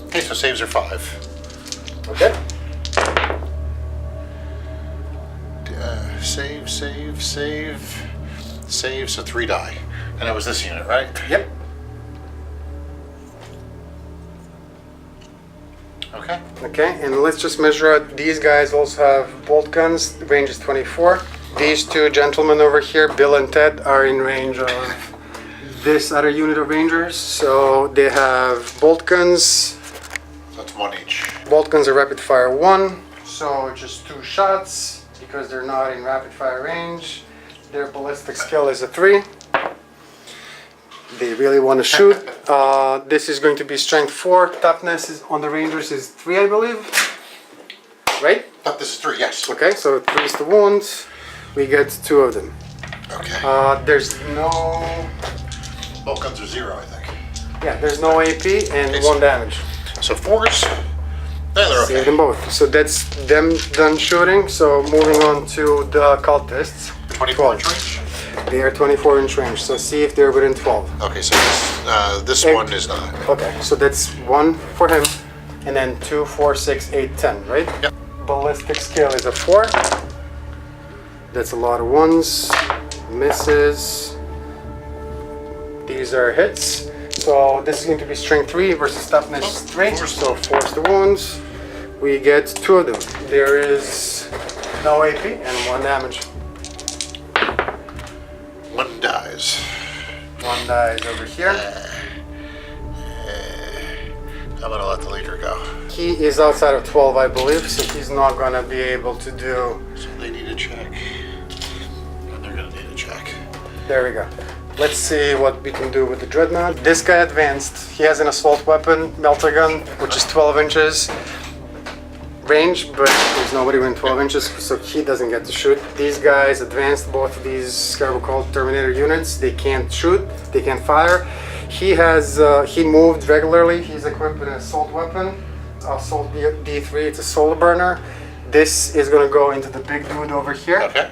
Okay, so saves are 5. Okay. Save, save, save, save, so 3 die. And that was this unit, right? Yep. Okay. Okay, and let's just measure out. These guys also have bolt guns. The range is 24. These 2 gentlemen over here, Bill and Ted, are in range of this other unit of Rangers. So they have bolt guns. So that's 1 each. Bolt guns are rapid fire 1, so just 2 shots. because they're not in rapid fire range. Their ballistic skill is a 3. They really want to shoot. This is going to be strength 4. Toughness is on the Rangers is 3, I believe. Right? This is 3, yes. Okay, so 3 is the wounds. We get 2 of them. Okay. There's no... Both guns are 0, I think. Yeah, there's no AP and Okay, 1 damage. So 4s, they're okay. Save them both. So that's them done shooting. So moving on to the cultists. 24 inch range? They are 24 inch range. So see if they're within 12. Okay, so this one is not. Okay, so that's 1 for him. And then 2, 4, 6, 8, 10, right? Yep. Ballistic skill is a 4. That's a lot of 1s. Misses. These are hits. So this is going to be strength 3 versus toughness 3. So 4 is the wounds. We get 2 of them. There is no AP and 1 damage. 1 dies. 1 dies over here. I'm gonna let the leader go. He is outside of 12, I believe, so he's not gonna be able to do. So they need a check. And they're gonna need a check. There we go. Let's see what we can do with the Dreadnought. This guy advanced. He has an assault weapon, melter gun, which is 12 inches range, but there's nobody within 12 inches, so he doesn't get to shoot. These guys advanced, both of these Scarab Cult Terminator units. They can't shoot, they can't fire. He has, he moved regularly. He's equipped with an assault weapon, assault D3. It's a solar burner. This is gonna go into the big dude over here. Okay.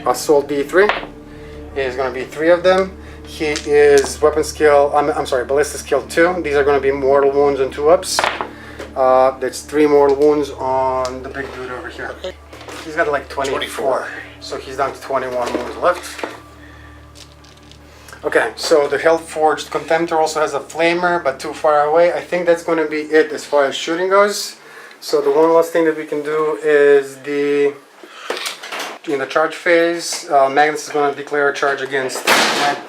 Assault D3 is gonna be 3 of them. He is weapon skill, I'm sorry, ballistic skill 2. These are gonna be mortal wounds and 2 ups. That's 3 mortal wounds on the big dude over here. He's got like 24. So he's down to 21 wounds left. Okay, so the Hellforged Contemptor also has a flamer, but too far away. I think that's going to be it as far as shooting goes. So the one last thing that we can do is in the charge phase, Magnus is going to declare a charge against that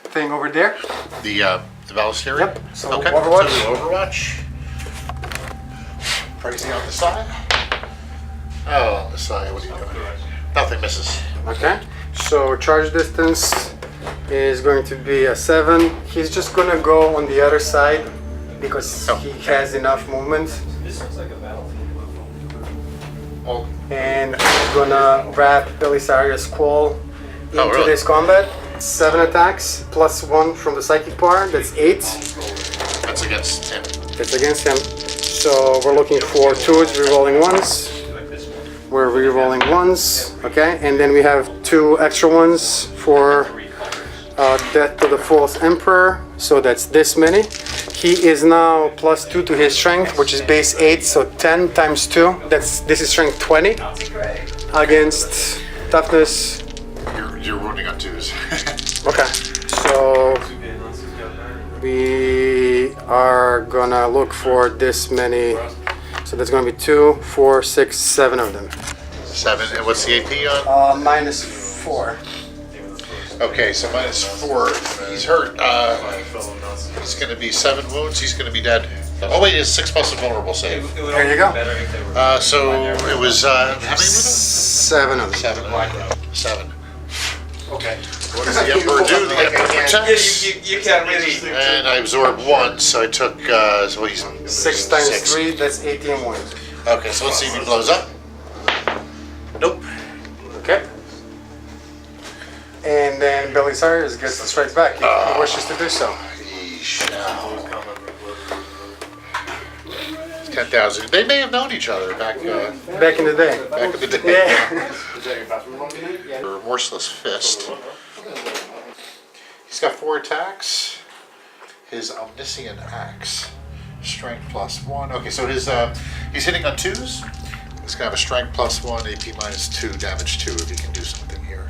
thing over there. The Ballistary? Yep, so okay. Overwatch. So Overwatch. Pricing on the side. Oh, on the side, what are you doing? Nothing misses. Okay, so charge distance is going to be a 7. He's just gonna go on the other side because he has enough movement. This looks like a battlefield. Well, And he's gonna wrap Belisarius' Qual into really? this combat. 7 attacks plus 1 from the psychic power. That's 8. that's against him. That's against him. So we're looking for 2s, rerolling 1s. We're rerolling 1s, okay? And then we have 2 extra ones for Death to the False Emperor. So that's this many. He is now plus 2 to his strength, which is base 8, so 10 times 2. This is strength 20 against toughness. You're wounding on 2s. Okay, so we are gonna look for this many. So there's gonna be 2, 4, 6, 7 of them. 7, and what's the AP on? Minus 4. Okay, so minus 4. He's hurt. He's going to be 7 wounds. He's going to be dead. Oh wait, it's 6 plus a vulnerable save. There you go. So it was how many were there? 7 of them. 7. Okay. What does the Emperor do? The Emperor protects. You can't really. And I absorbed 1, so I took. So he's 6 times 3, that's 18 wounds. Okay, so let's see if he blows up. Nope. Okay. And then Belisarius gets the strike back if he wishes to do so. He shall. 10,000. They may have known each other back Back in the day. back in the day. Yeah. Remorseless Fist. He's got 4 attacks. His Omniscient Axe. Strength plus 1. Okay, so his he's hitting on 2s. He's gonna have a strength plus 1, AP minus 2, damage 2 if he can do something here.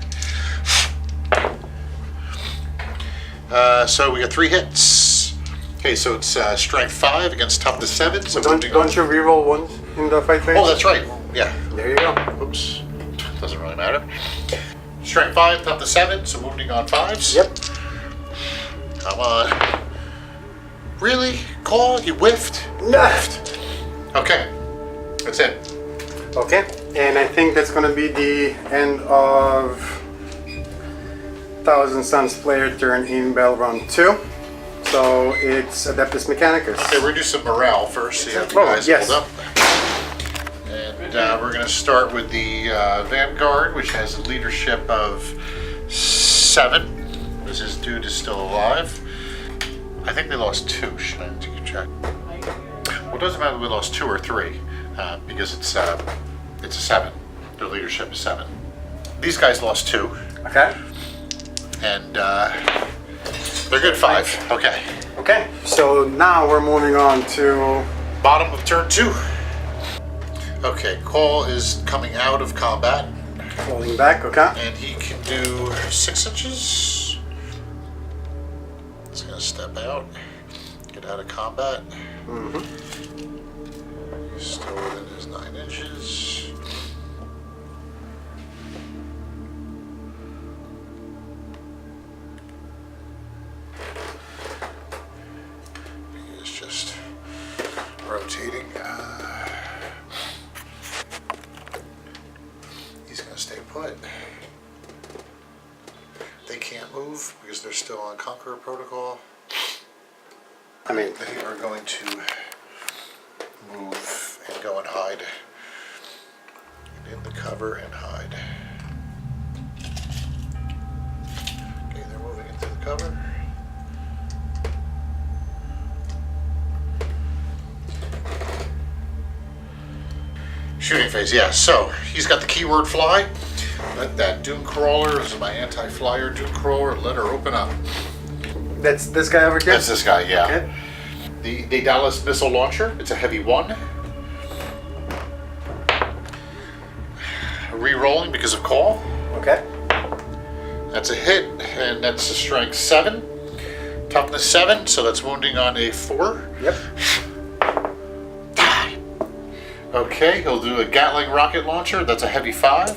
So we got 3 hits. Okay, so it's strength 5 against toughness 7. So Don't you reroll ones in the fight phase? Oh, that's right. Yeah. There you go. Oops. Doesn't really matter. Strength 5, toughness 7, so wounding on 5s. Yep. Come on. Really? Call? You whiffed? Whiffed. Okay. That's it. Okay. And I think that's going to be the end of Thousand Suns player turn in battle round 2. So it's Adeptus Mechanicus. Okay, we're gonna do some morale first. See how the Oh, guys yes. hold up. And we're gonna start with the Vanguard, which has a leadership of 7. This dude is still alive. I think they lost 2. Should I take a check? Well, it doesn't matter if we lost 2 or 3, because it's a 7. Their leadership is 7. These guys lost 2, Okay. and they're good 5. Okay. Okay. So now we're moving on to Bottom of turn 2. Okay, Cole is coming out of combat, falling back. Okay. and he can do 6 inches. He's gonna step out, get out of combat. Still within his 9 inches. He is just rotating. He's gonna stay put. They can't move because they're still on Conqueror protocol. I mean, They are going to move and go and hide. Get in the cover and hide. Okay, they're moving into the cover. Shooting phase, yeah. So he's got the keyword fly. Let that Doom Crawler, this is my anti-flyer Doom Crawler, let her open up. that's this guy over here. That's this guy, yeah. Okay. The Dallas missile launcher, it's a heavy 1. Re-rolling because of call. Okay. That's a hit, and that's a strength 7. Toughness 7, so that's wounding on a 4. Yep. Die. Okay, he'll do a Gatling rocket launcher, that's a heavy 5.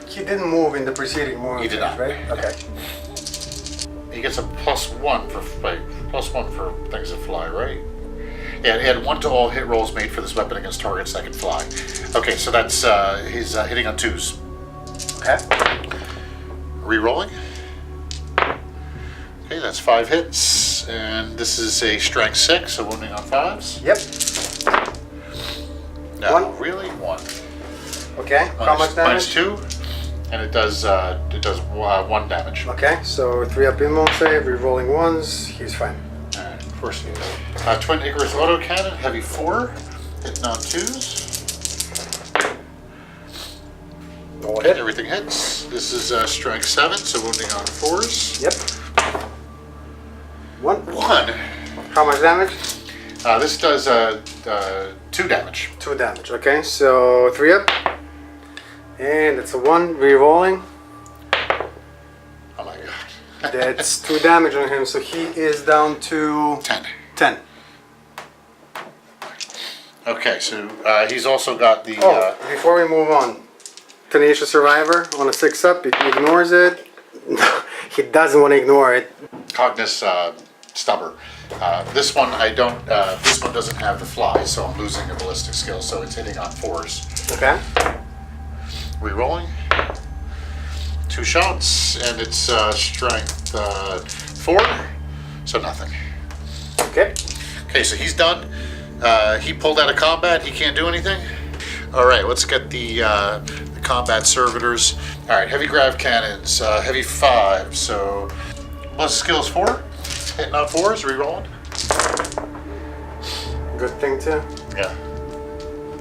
He didn't move in the preceding movement. He did not. Right. Okay. He gets a +1 for +1 for things that fly, right? Yeah, he had 1 to all hit rolls made for this weapon against targets that can fly. Okay, so that's he's hitting on 2s. Okay. Re-rolling. Okay, that's 5 hits, and this is a strength 6, so wounding on 5s. Yep. No, 1. really 1. Okay. How much damage? Minus 2, and it does 1 damage. Okay. So 3 up in save, re-rolling 1s. He's fine. Alright, of course he is. Twin Icarus autocannon, heavy 4, hitting on 2s. No Okay, hit. everything hits. This is strength 7, so wounding on 4s. Yep. 1. 1. How much damage? This does 2 damage. 2 damage. Okay. So 3 up. And it's a 1. Re-rolling. Oh my god. That's 2 damage on him. So he is down to 10. 10. Okay, so he's also got the. Oh, before we move on, Tenacious Survivor on a 6 up, he ignores it. He doesn't want to ignore it. Cognus Stubber. This one I don't. This one doesn't have the fly, so I'm losing a ballistic skill, so it's hitting on 4s. Okay. Re-rolling. 2 shots, and it's strength 4, so nothing. Okay. Okay, so he's done. He pulled out of combat. He can't do anything. All right, let's get the combat servitors. All right, heavy grav cannons, heavy 5. So, plus skills 4. Hitting on 4s, re-rolling. Good thing too. Yeah.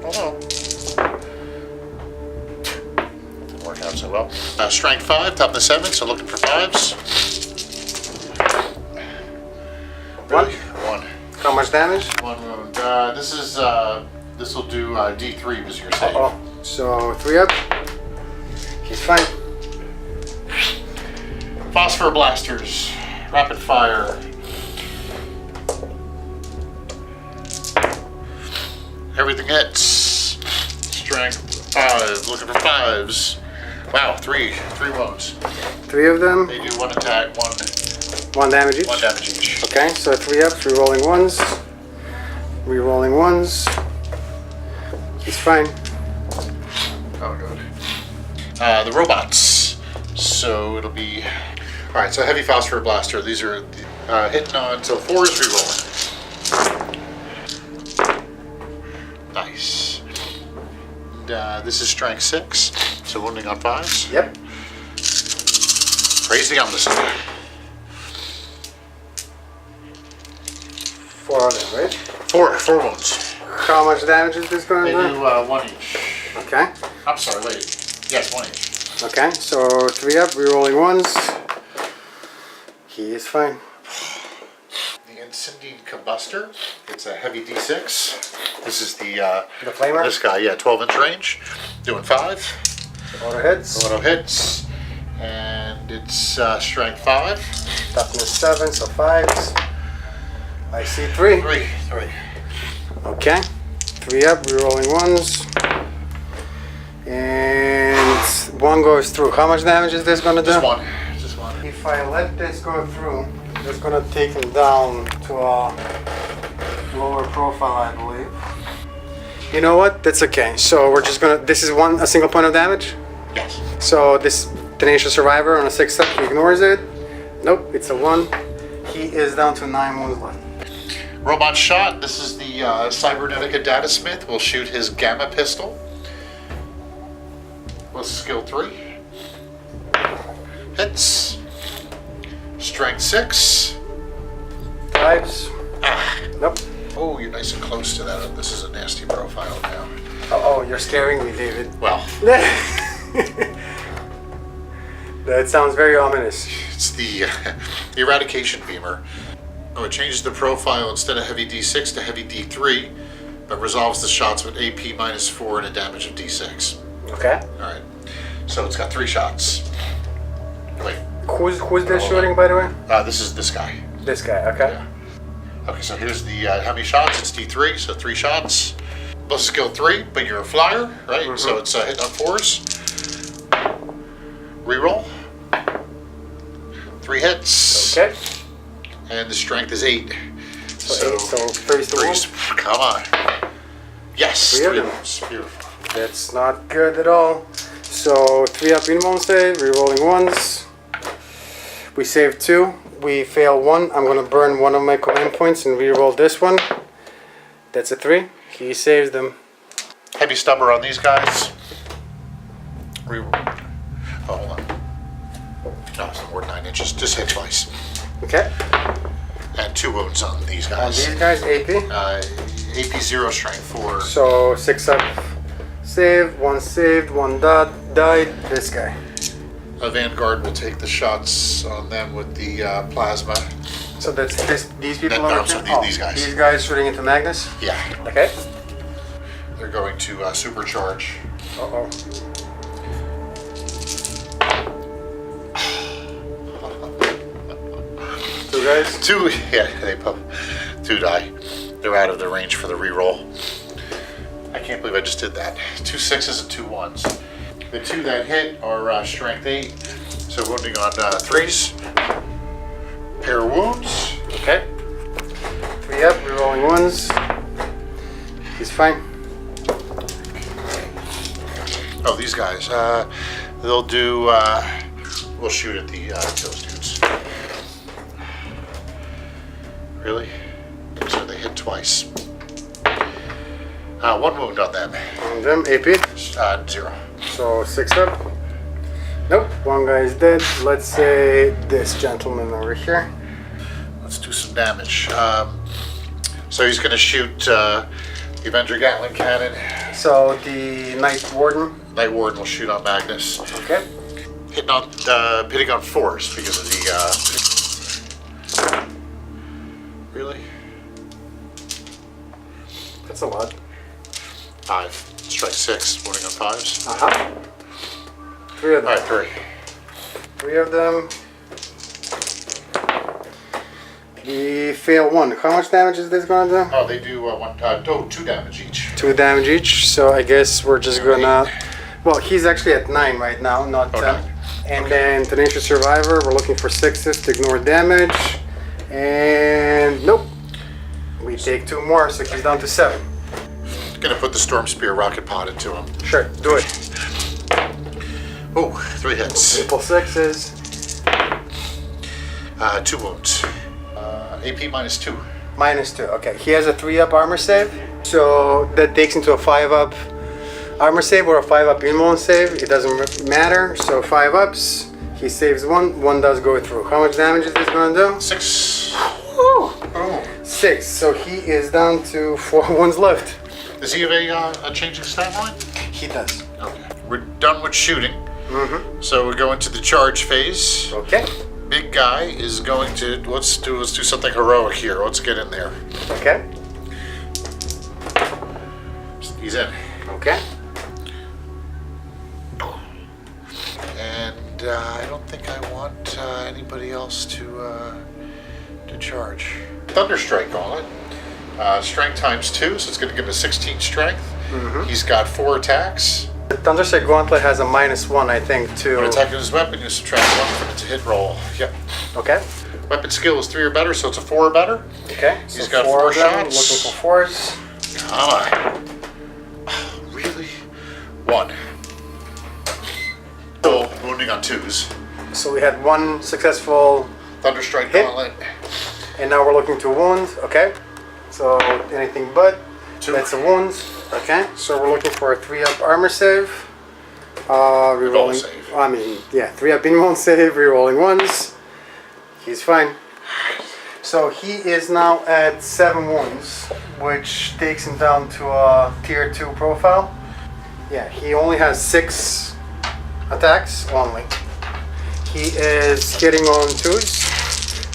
Oh no. Didn't work out so well. Strength 5, toughness 7, so looking for 5s. 1. 1. How much damage? 1 wound. This will do D3 was your save. Oh, so 3 up. He's fine. Phosphor blasters, rapid fire. Everything hits. Strength 5, looking for 5s. Wow, 3 wounds. 3 of them. They do 1 attack, 1 damage each. 1 damage each. Okay, so 3 ups, re-rolling 1s. Re-rolling 1s. He's fine. Oh, good. The robots. So it'll be... Alright, so heavy phosphor blaster. These are hitting on till 4s, rerolling. Nice. And, this is strength 6, so wounding on 5s. Yep. Crazy, I'm listening. 4 of them, right? 4 wounds. How much damage is this going They to do do? 1 each. Okay. I'm sorry, wait. Yes, 1 each. Okay, so 3 up, rerolling ones. He is fine. The Incendied Combustor. It's a heavy D6. This is the flamer? This guy, yeah, 12-inch range. Doing 5. Auto hits. Auto hits. And it's strength 5. Toughness 7, so 5s. I see 3. 3. Okay. 3 up, rerolling ones. And 1 goes through. How much damage is this gonna do? Just 1. Just 1. If I let this go through, it's gonna take him down to a lower profile, I believe. You know what? That's okay. So we're just gonna. This is a single point of damage. Yes. So this Tenacious Survivor on a 6 up, he ignores it. Nope, it's a 1. He is down to 9 wounds left. Robot shot. This is the Cybernetic Adeptus. We'll shoot his gamma pistol. With skill 3. Hits. Strength 6. 5s. Nope. Oh, you're nice and close to that. This is a nasty profile now. Oh, you're scaring me, David. Well, That sounds very ominous. it's the Eradication Beamer. Oh, it changes the profile instead of heavy D6 to heavy D3, but resolves the shots with AP -4 and a damage of D6. Okay. Alright. So it's got 3 shots. Wait. Who's this Hold shooting, on. by the way? This is this guy. This guy. Okay. Yeah. Okay, so here's the how many shots? It's D3, so 3 shots. Plus skill 3, but you're a flyer, right? So it's hitting on 4s. Reroll. 3 hits. Okay. And the strength is 8. So 8. So 3's the threes. one. Come on. Yes. 3 of 3 them. of them. Beautiful. That's not good at all. So 3 up in one save, rerolling ones. We save 2. We fail 1. I'm gonna burn 1 of my command points and reroll this one. That's a 3. He saves them. Heavy stubber on these guys. Reroll. Oh, hold on. No, it's more than 9 inches. Just hit twice. Okay. And 2 wounds on these On guys. these guys, AP. AP 0, strength 4. So 6 up, save, 1 saved, 1 died. This guy. A Vanguard will take the shots on them with the plasma. So that's these people No, over so here? these guys. These guys shooting into Magnus? Yeah. Okay. They're going to supercharge. Uh-oh. Two guys? 2, yeah, they pop 2 die. They're out of the range for the reroll. I can't believe I just did that. 2 6s and 2 1s. The 2 that hit are strength 8, so wounding on 3s. Pair of wounds. Okay. 3 up, rerolling ones. He's fine. Oh, these guys. They'll do. We'll shoot at the those dudes. Really? So they hit twice. 1 wound on them. On them, AP. 0. So 6 up. Nope, 1 guy is dead. Let's say this gentleman over here. Let's do some damage. So he's going to shoot the Avenger Gatling Cannon. So the Night Warden. Night Warden will shoot on Magnus. Okay. Hitting on, hitting on 4s because of the. Really? That's a lot. 5. Strike 6. Wounding on 5s. Uh-huh. 3 of them. Alright, 3. 3 of them. We fail 1. How much damage is this gonna do? Oh, they do 2 damage each. 2 damage each. So I guess we're just gonna. Well, he's actually at 9 right now, not 10. 9. And then Tenacious Survivor, we're looking for 6s to ignore damage. And nope. We take 2 more, so he's down to 7. Gonna put the Storm Spear rocket pod into him. Sure, do it. Oh, 3 hits. Triple sixes. 2 wounds. AP -2. -2. Okay, he has a 3-up armor save, so that takes into a 5-up armor save or a 5-up immune save. It doesn't matter. So 5 ups. He saves 1. 1 does go through. How much damage is this gonna do? 6. Woo! Oh. 6. So he is down to 4 wounds left. Does he have a changing stat line? He does. Okay. We're done with shooting. Mm-hmm. So we go into the charge phase. Okay. Big guy is going to let's do something heroic here. Let's get in there. Okay. He's in. Okay. And I don't think I want anybody else to charge. Thunderstrike on it. Strength ×2, so it's going to give him a 16 strength. Mm-hmm. He's got 4 attacks. The Thunderstrike Gauntlet has a -1, I think, to... When attacking his weapon, you subtract 1 from its hit roll. Yep. Okay. Weapon skill is 3 or better, so it's a 4 or better. Okay. He's so got 4 4 of them, shots. Looking for 4s. Come on. Oh, really? 1. Still wounding on 2s. So we had 1 successful, Thunderstrike Hit. Gauntlet. and now we're looking to wound. Okay. So anything but. 2. That's a wound. Okay. So we're looking for a 3-up armor save. Rerolling. save. I mean, yeah, 3-up immune save. Rerolling 1s. He's fine. So he is now at 7 wounds, which takes him down to a tier 2 profile. Yeah, he only has 6 attacks only. He is hitting on 2s,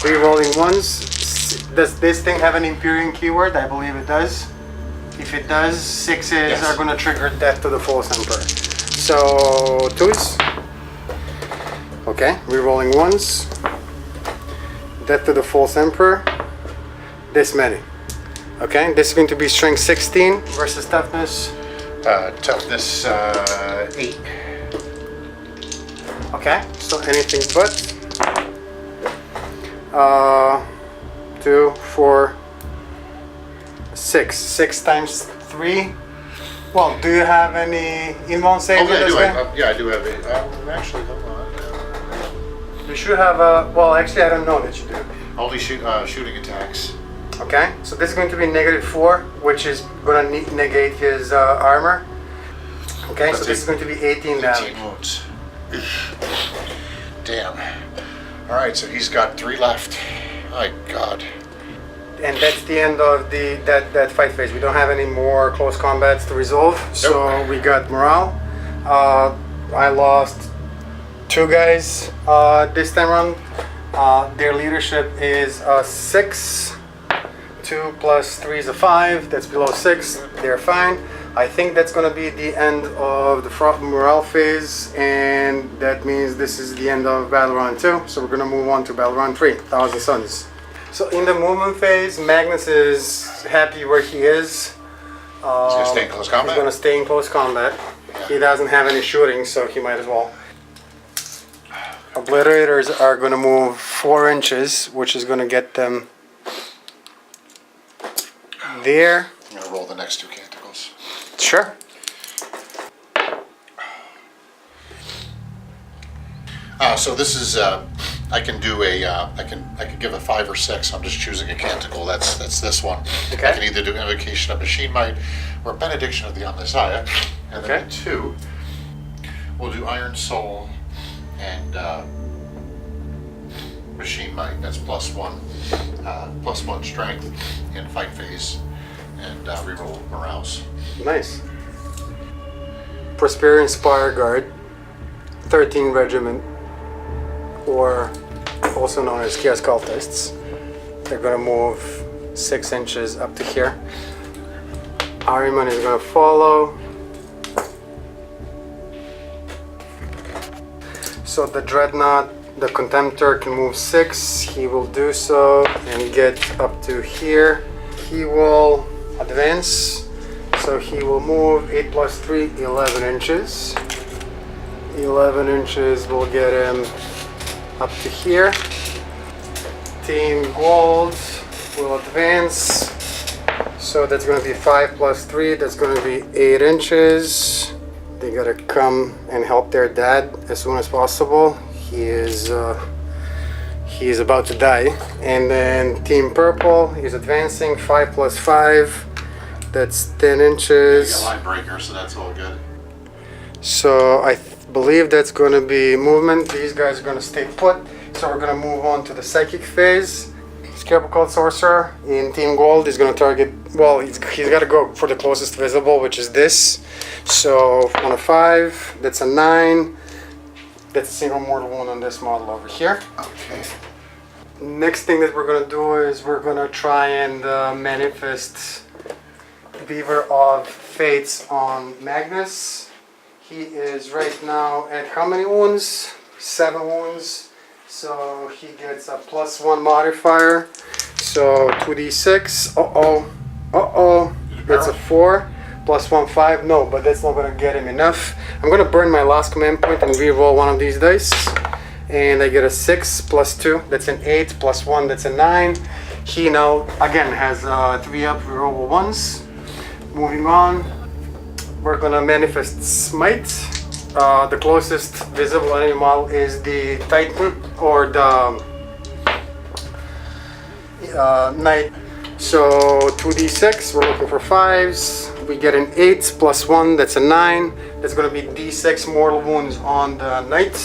rerolling 1s. Does this thing have an Imperium keyword? I believe it does. If it does, 6s Yes. are going to trigger death to the False Emperor. So 2s. Okay, rerolling 1s. Death to the False Emperor. This many. Okay, this is going to be strength 16 versus toughness. Toughness 8. Okay, so anything but. 2, 4, 6. 6 times 3. Well, do you have any immune save? Oh, yeah, I with do. this guy? Yeah, I do have it. Actually, hold on. You should have a. Well, actually, I don't know that you do. Only shooting attacks. Okay, so this is going to be -4, which is going to negate his armor. Okay, so this is going to be 18 damage. 18 wounds. Damn. All right, so he's got 3 left. My God. And that's the end of that fight phase. We don't have any more close combats to resolve. So Nope. we got morale. I lost 2 guys this time around. Their leadership is 6. 2 plus 3 is a 5. That's below 6. They're fine. I think that's going to be the end of the morale phase, and that means this is the end of Battle Round 2. So we're going to move on to Battle Round 3, 1000 Suns. So in the movement phase, Magnus is happy where he is. He's gonna stay in close combat. He's going to stay in close combat. He doesn't have any shooting, so he might as well. Obliterators are going to move 4 inches, which is going to get them there. I'm gonna roll the next 2 canticles. Sure. So this is I can do a I can give a 5 or 6. I'm just choosing a canticle. That's this one. Okay. I can either do Invocation of Machine Might or Benediction of the Omnissiah. And then Okay. 2, we'll do Iron Soul and Machine Might. That's +1 strength in fight phase, and reroll morales. Nice. Prosperian Spire Guard, 13 Regiment, or also known as Chaos Cultists. They're going to move 6 inches up to here. Ahriman is going to follow. So the Dreadnought, the Contemptor can move 6. He will do so and get up to here. He will advance. So he will move 8 plus 3, 11 inches. 11 inches will get him up to here. Team Gold will advance. So that's going to be 5 plus 3. That's going to be 8 inches. They gotta come and help their dad as soon as possible. He is about to die. And then Team Purple is advancing 5 plus 5. That's 10 inches. line breaker, so that's all good. So I believe that's going to be movement. These guys are going to stay put. So we're going to move on to the psychic phase. Scarecrow Cult Sorcerer in Team Gold is going to target, well, he's got to go for the closest visible, which is this. So on a 5, that's a 9. That's a single mortal wound on this model over here. Okay. Next thing that we're going to do is we're going to try and manifest Beaver of Fates on Magnus. He is right now at how many wounds? 7 wounds. So he gets a +1 modifier. So 2d6. It's a 4. +1, 5. No, but that's not gonna get him enough. I'm gonna burn my last command point and re-roll one of these dice. And I get a 6 + 2. That's an 8 + 1. That's a 9. He now again has 3 up rerollable ones. Moving on, we're gonna manifest Smite. The closest visible enemy model is the Titan or the Knight. So 2d6, we're looking for 5s. We get an 8 + 1, that's a 9. That's going to be d6 mortal wounds on the Knight.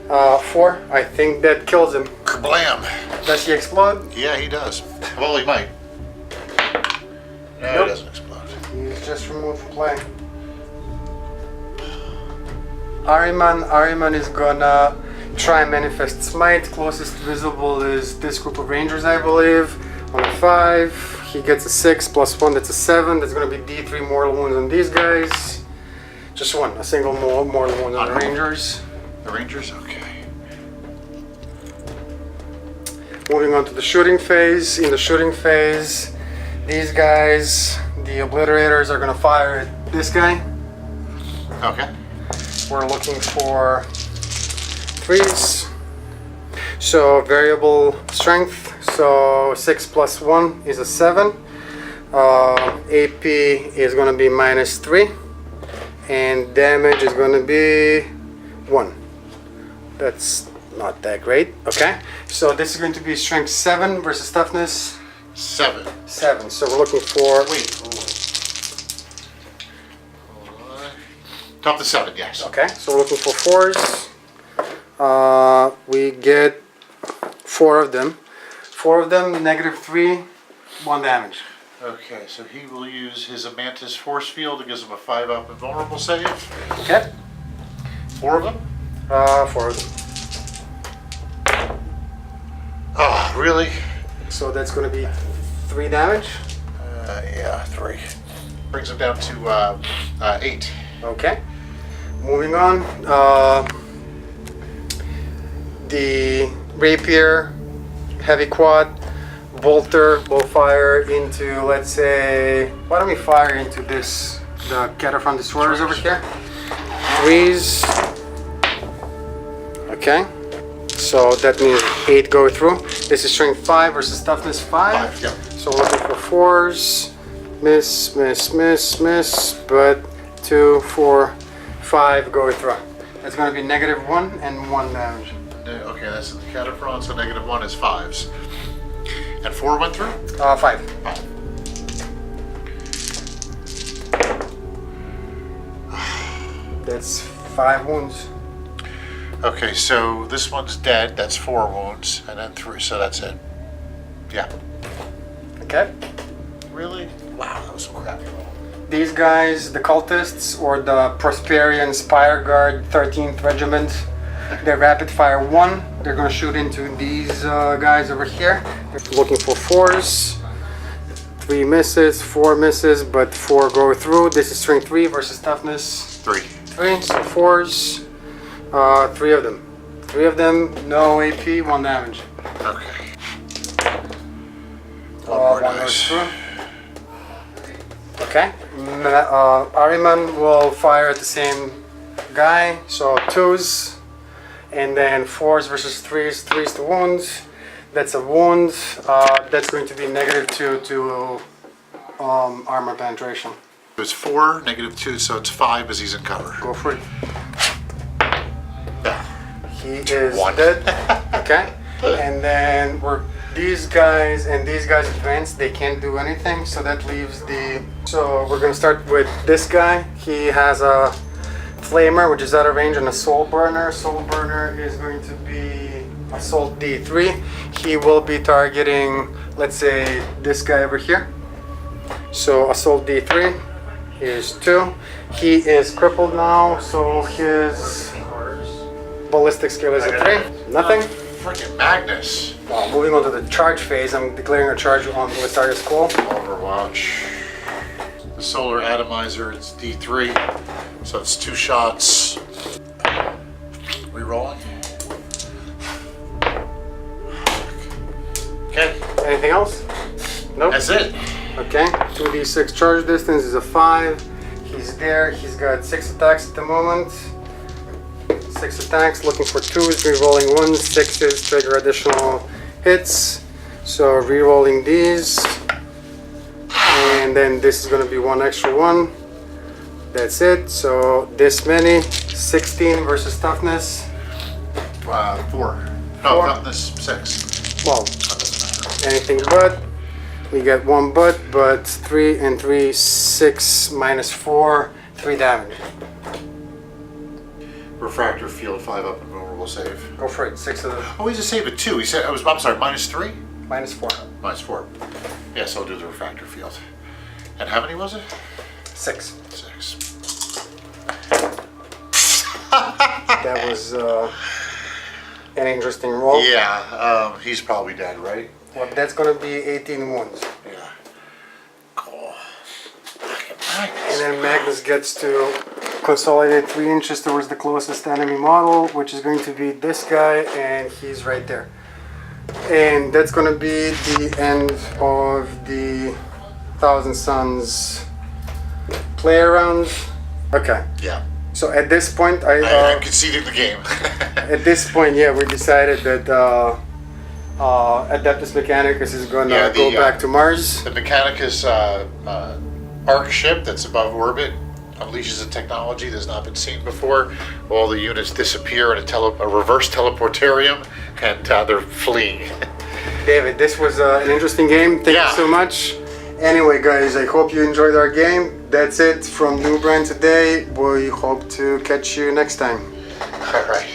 4, I think that kills him. Kablam! Does he explode? Yeah, he does. Well, he might. No, Nope. he doesn't explode. He's just removed from play. Ahriman is gonna try and manifest Smite. Closest visible is this group of Rangers, I believe. On a 5, he gets a 6 + 1, that's a 7. That's gonna be d3 mortal wounds on these guys. Just one, a single mortal wound on the Rangers. The Rangers? Okay. Moving on to the shooting phase. In the shooting phase, these guys, the Obliterators, are gonna fire at this guy. Okay. We're looking for 3s. So variable strength. So 6 + 1 is a 7. AP is going to be -3. And damage is going to be 1. That's not that great. Okay. So this is going to be strength 7 versus toughness 7. 7. So we're looking for... Wait. Top to 7, yes. Okay, so we're looking for 4s. We get 4 of them. 4 of them, -3, 1 damage. Okay, so he will use his Amantis Force Field. It gives him a 5 up invulnerable save. Okay. 4 of them? 4 of them. Oh, really? So that's going to be 3 damage. Yeah, 3. Brings him down to 8. Okay. Moving on. The Rapier, Heavy Quad, Bolter will fire into, let's say, why don't we fire into this, the Cataphront Destroyers over here. 3s. Okay. So that means 8 go through. This is strength 5 versus toughness 5. 5, yep. So we're looking for 4s. Miss, miss, miss, miss. But 2, 4, 5 go through. That's going to be -1 and 1 damage. Okay, that's the Cataphront, so -1 is 5s. And 4 went through? 5. 5. That's 5 wounds. Okay, so this one's dead. That's 4 wounds, and then 3, so that's it. Yeah. Okay. Really? Wow, that was some crappy roll. These guys, the cultists or the Prosperian Spire Guard 13th Regiment, they're rapid fire 1. They're gonna shoot into these guys over here. They're looking for 4s. 3 misses, 4 misses, but 4 go through. This is strength 3 versus toughness 3. 3. So 4s. 3 of them. 3 of them, no AP, 1 damage. Okay. One more One goes dice. through. Okay. Ahriman will fire at the same guy, so 2s. And then 4s versus 3s, 3s to wounds. That's a wound. That's going to be -2 to armor penetration. It's 4, -2, so it's 5 as he's in cover. Go for it. Yeah. He is 1. dead. Okay. And then these guys advanced. They can't do anything. So that leaves the. So we're gonna start with this guy. He has a flamer, which is out of range, and a soul burner. Soul burner is going to be assault D3. He will be targeting, let's say, this guy over here. So assault D3. Here's 2. He is crippled now, so his ballistic skill is a 3. Nothing. Freaking Magnus. Moving on to the charge phase, I'm declaring a charge on Belisarius' Call. Overwatch. The solar atomizer, it's D3, so it's 2 shots. Rerolling. Okay, Anything else? Nope. that's it. Okay, 2d6 charge distance is a 5. He's there. He's got 6 attacks at the moment. 6 attacks, looking for 2s, re-rolling 1s, 6s, trigger additional hits. So re-rolling these. And then this is going to be 1 extra 1. That's it. So this many. 16 versus toughness. 4. No, 4. toughness 6. Well, That doesn't matter. anything but. We get 1 but 3 and 3, 6 minus 4, 3 damage. Refractor field 5 up and vulnerable save. Go for it. 6 of the Oh, he's a save at 2. He said, I'm sorry, -3? minus 4. -4. Yes, I'll do the refractor field. And how many was it? 6. 6. That was an interesting roll. Yeah, he's probably dead, right? Well, that's gonna be 18 wounds. Yeah. Cool. And then Magnus gets to consolidate 3 inches towards the closest enemy model, which is going to be this guy, and he's right there. And that's gonna be the end of the Thousand Suns play around. Okay. Yeah. So at this point, I'm conceding the game. at this point, yeah, we decided that Adeptus Mechanicus is gonna Yeah, go back to Mars. The Mechanicus arc ship that's above orbit unleashes a technology that's not been seen before. All the units disappear in a reverse teleportarium, and they're fleeing. David, this was an interesting game. Thank Yeah. you so much. Anyway, guys, I hope you enjoyed our game. That's it from New Brand today. We hope to catch you next time. All right.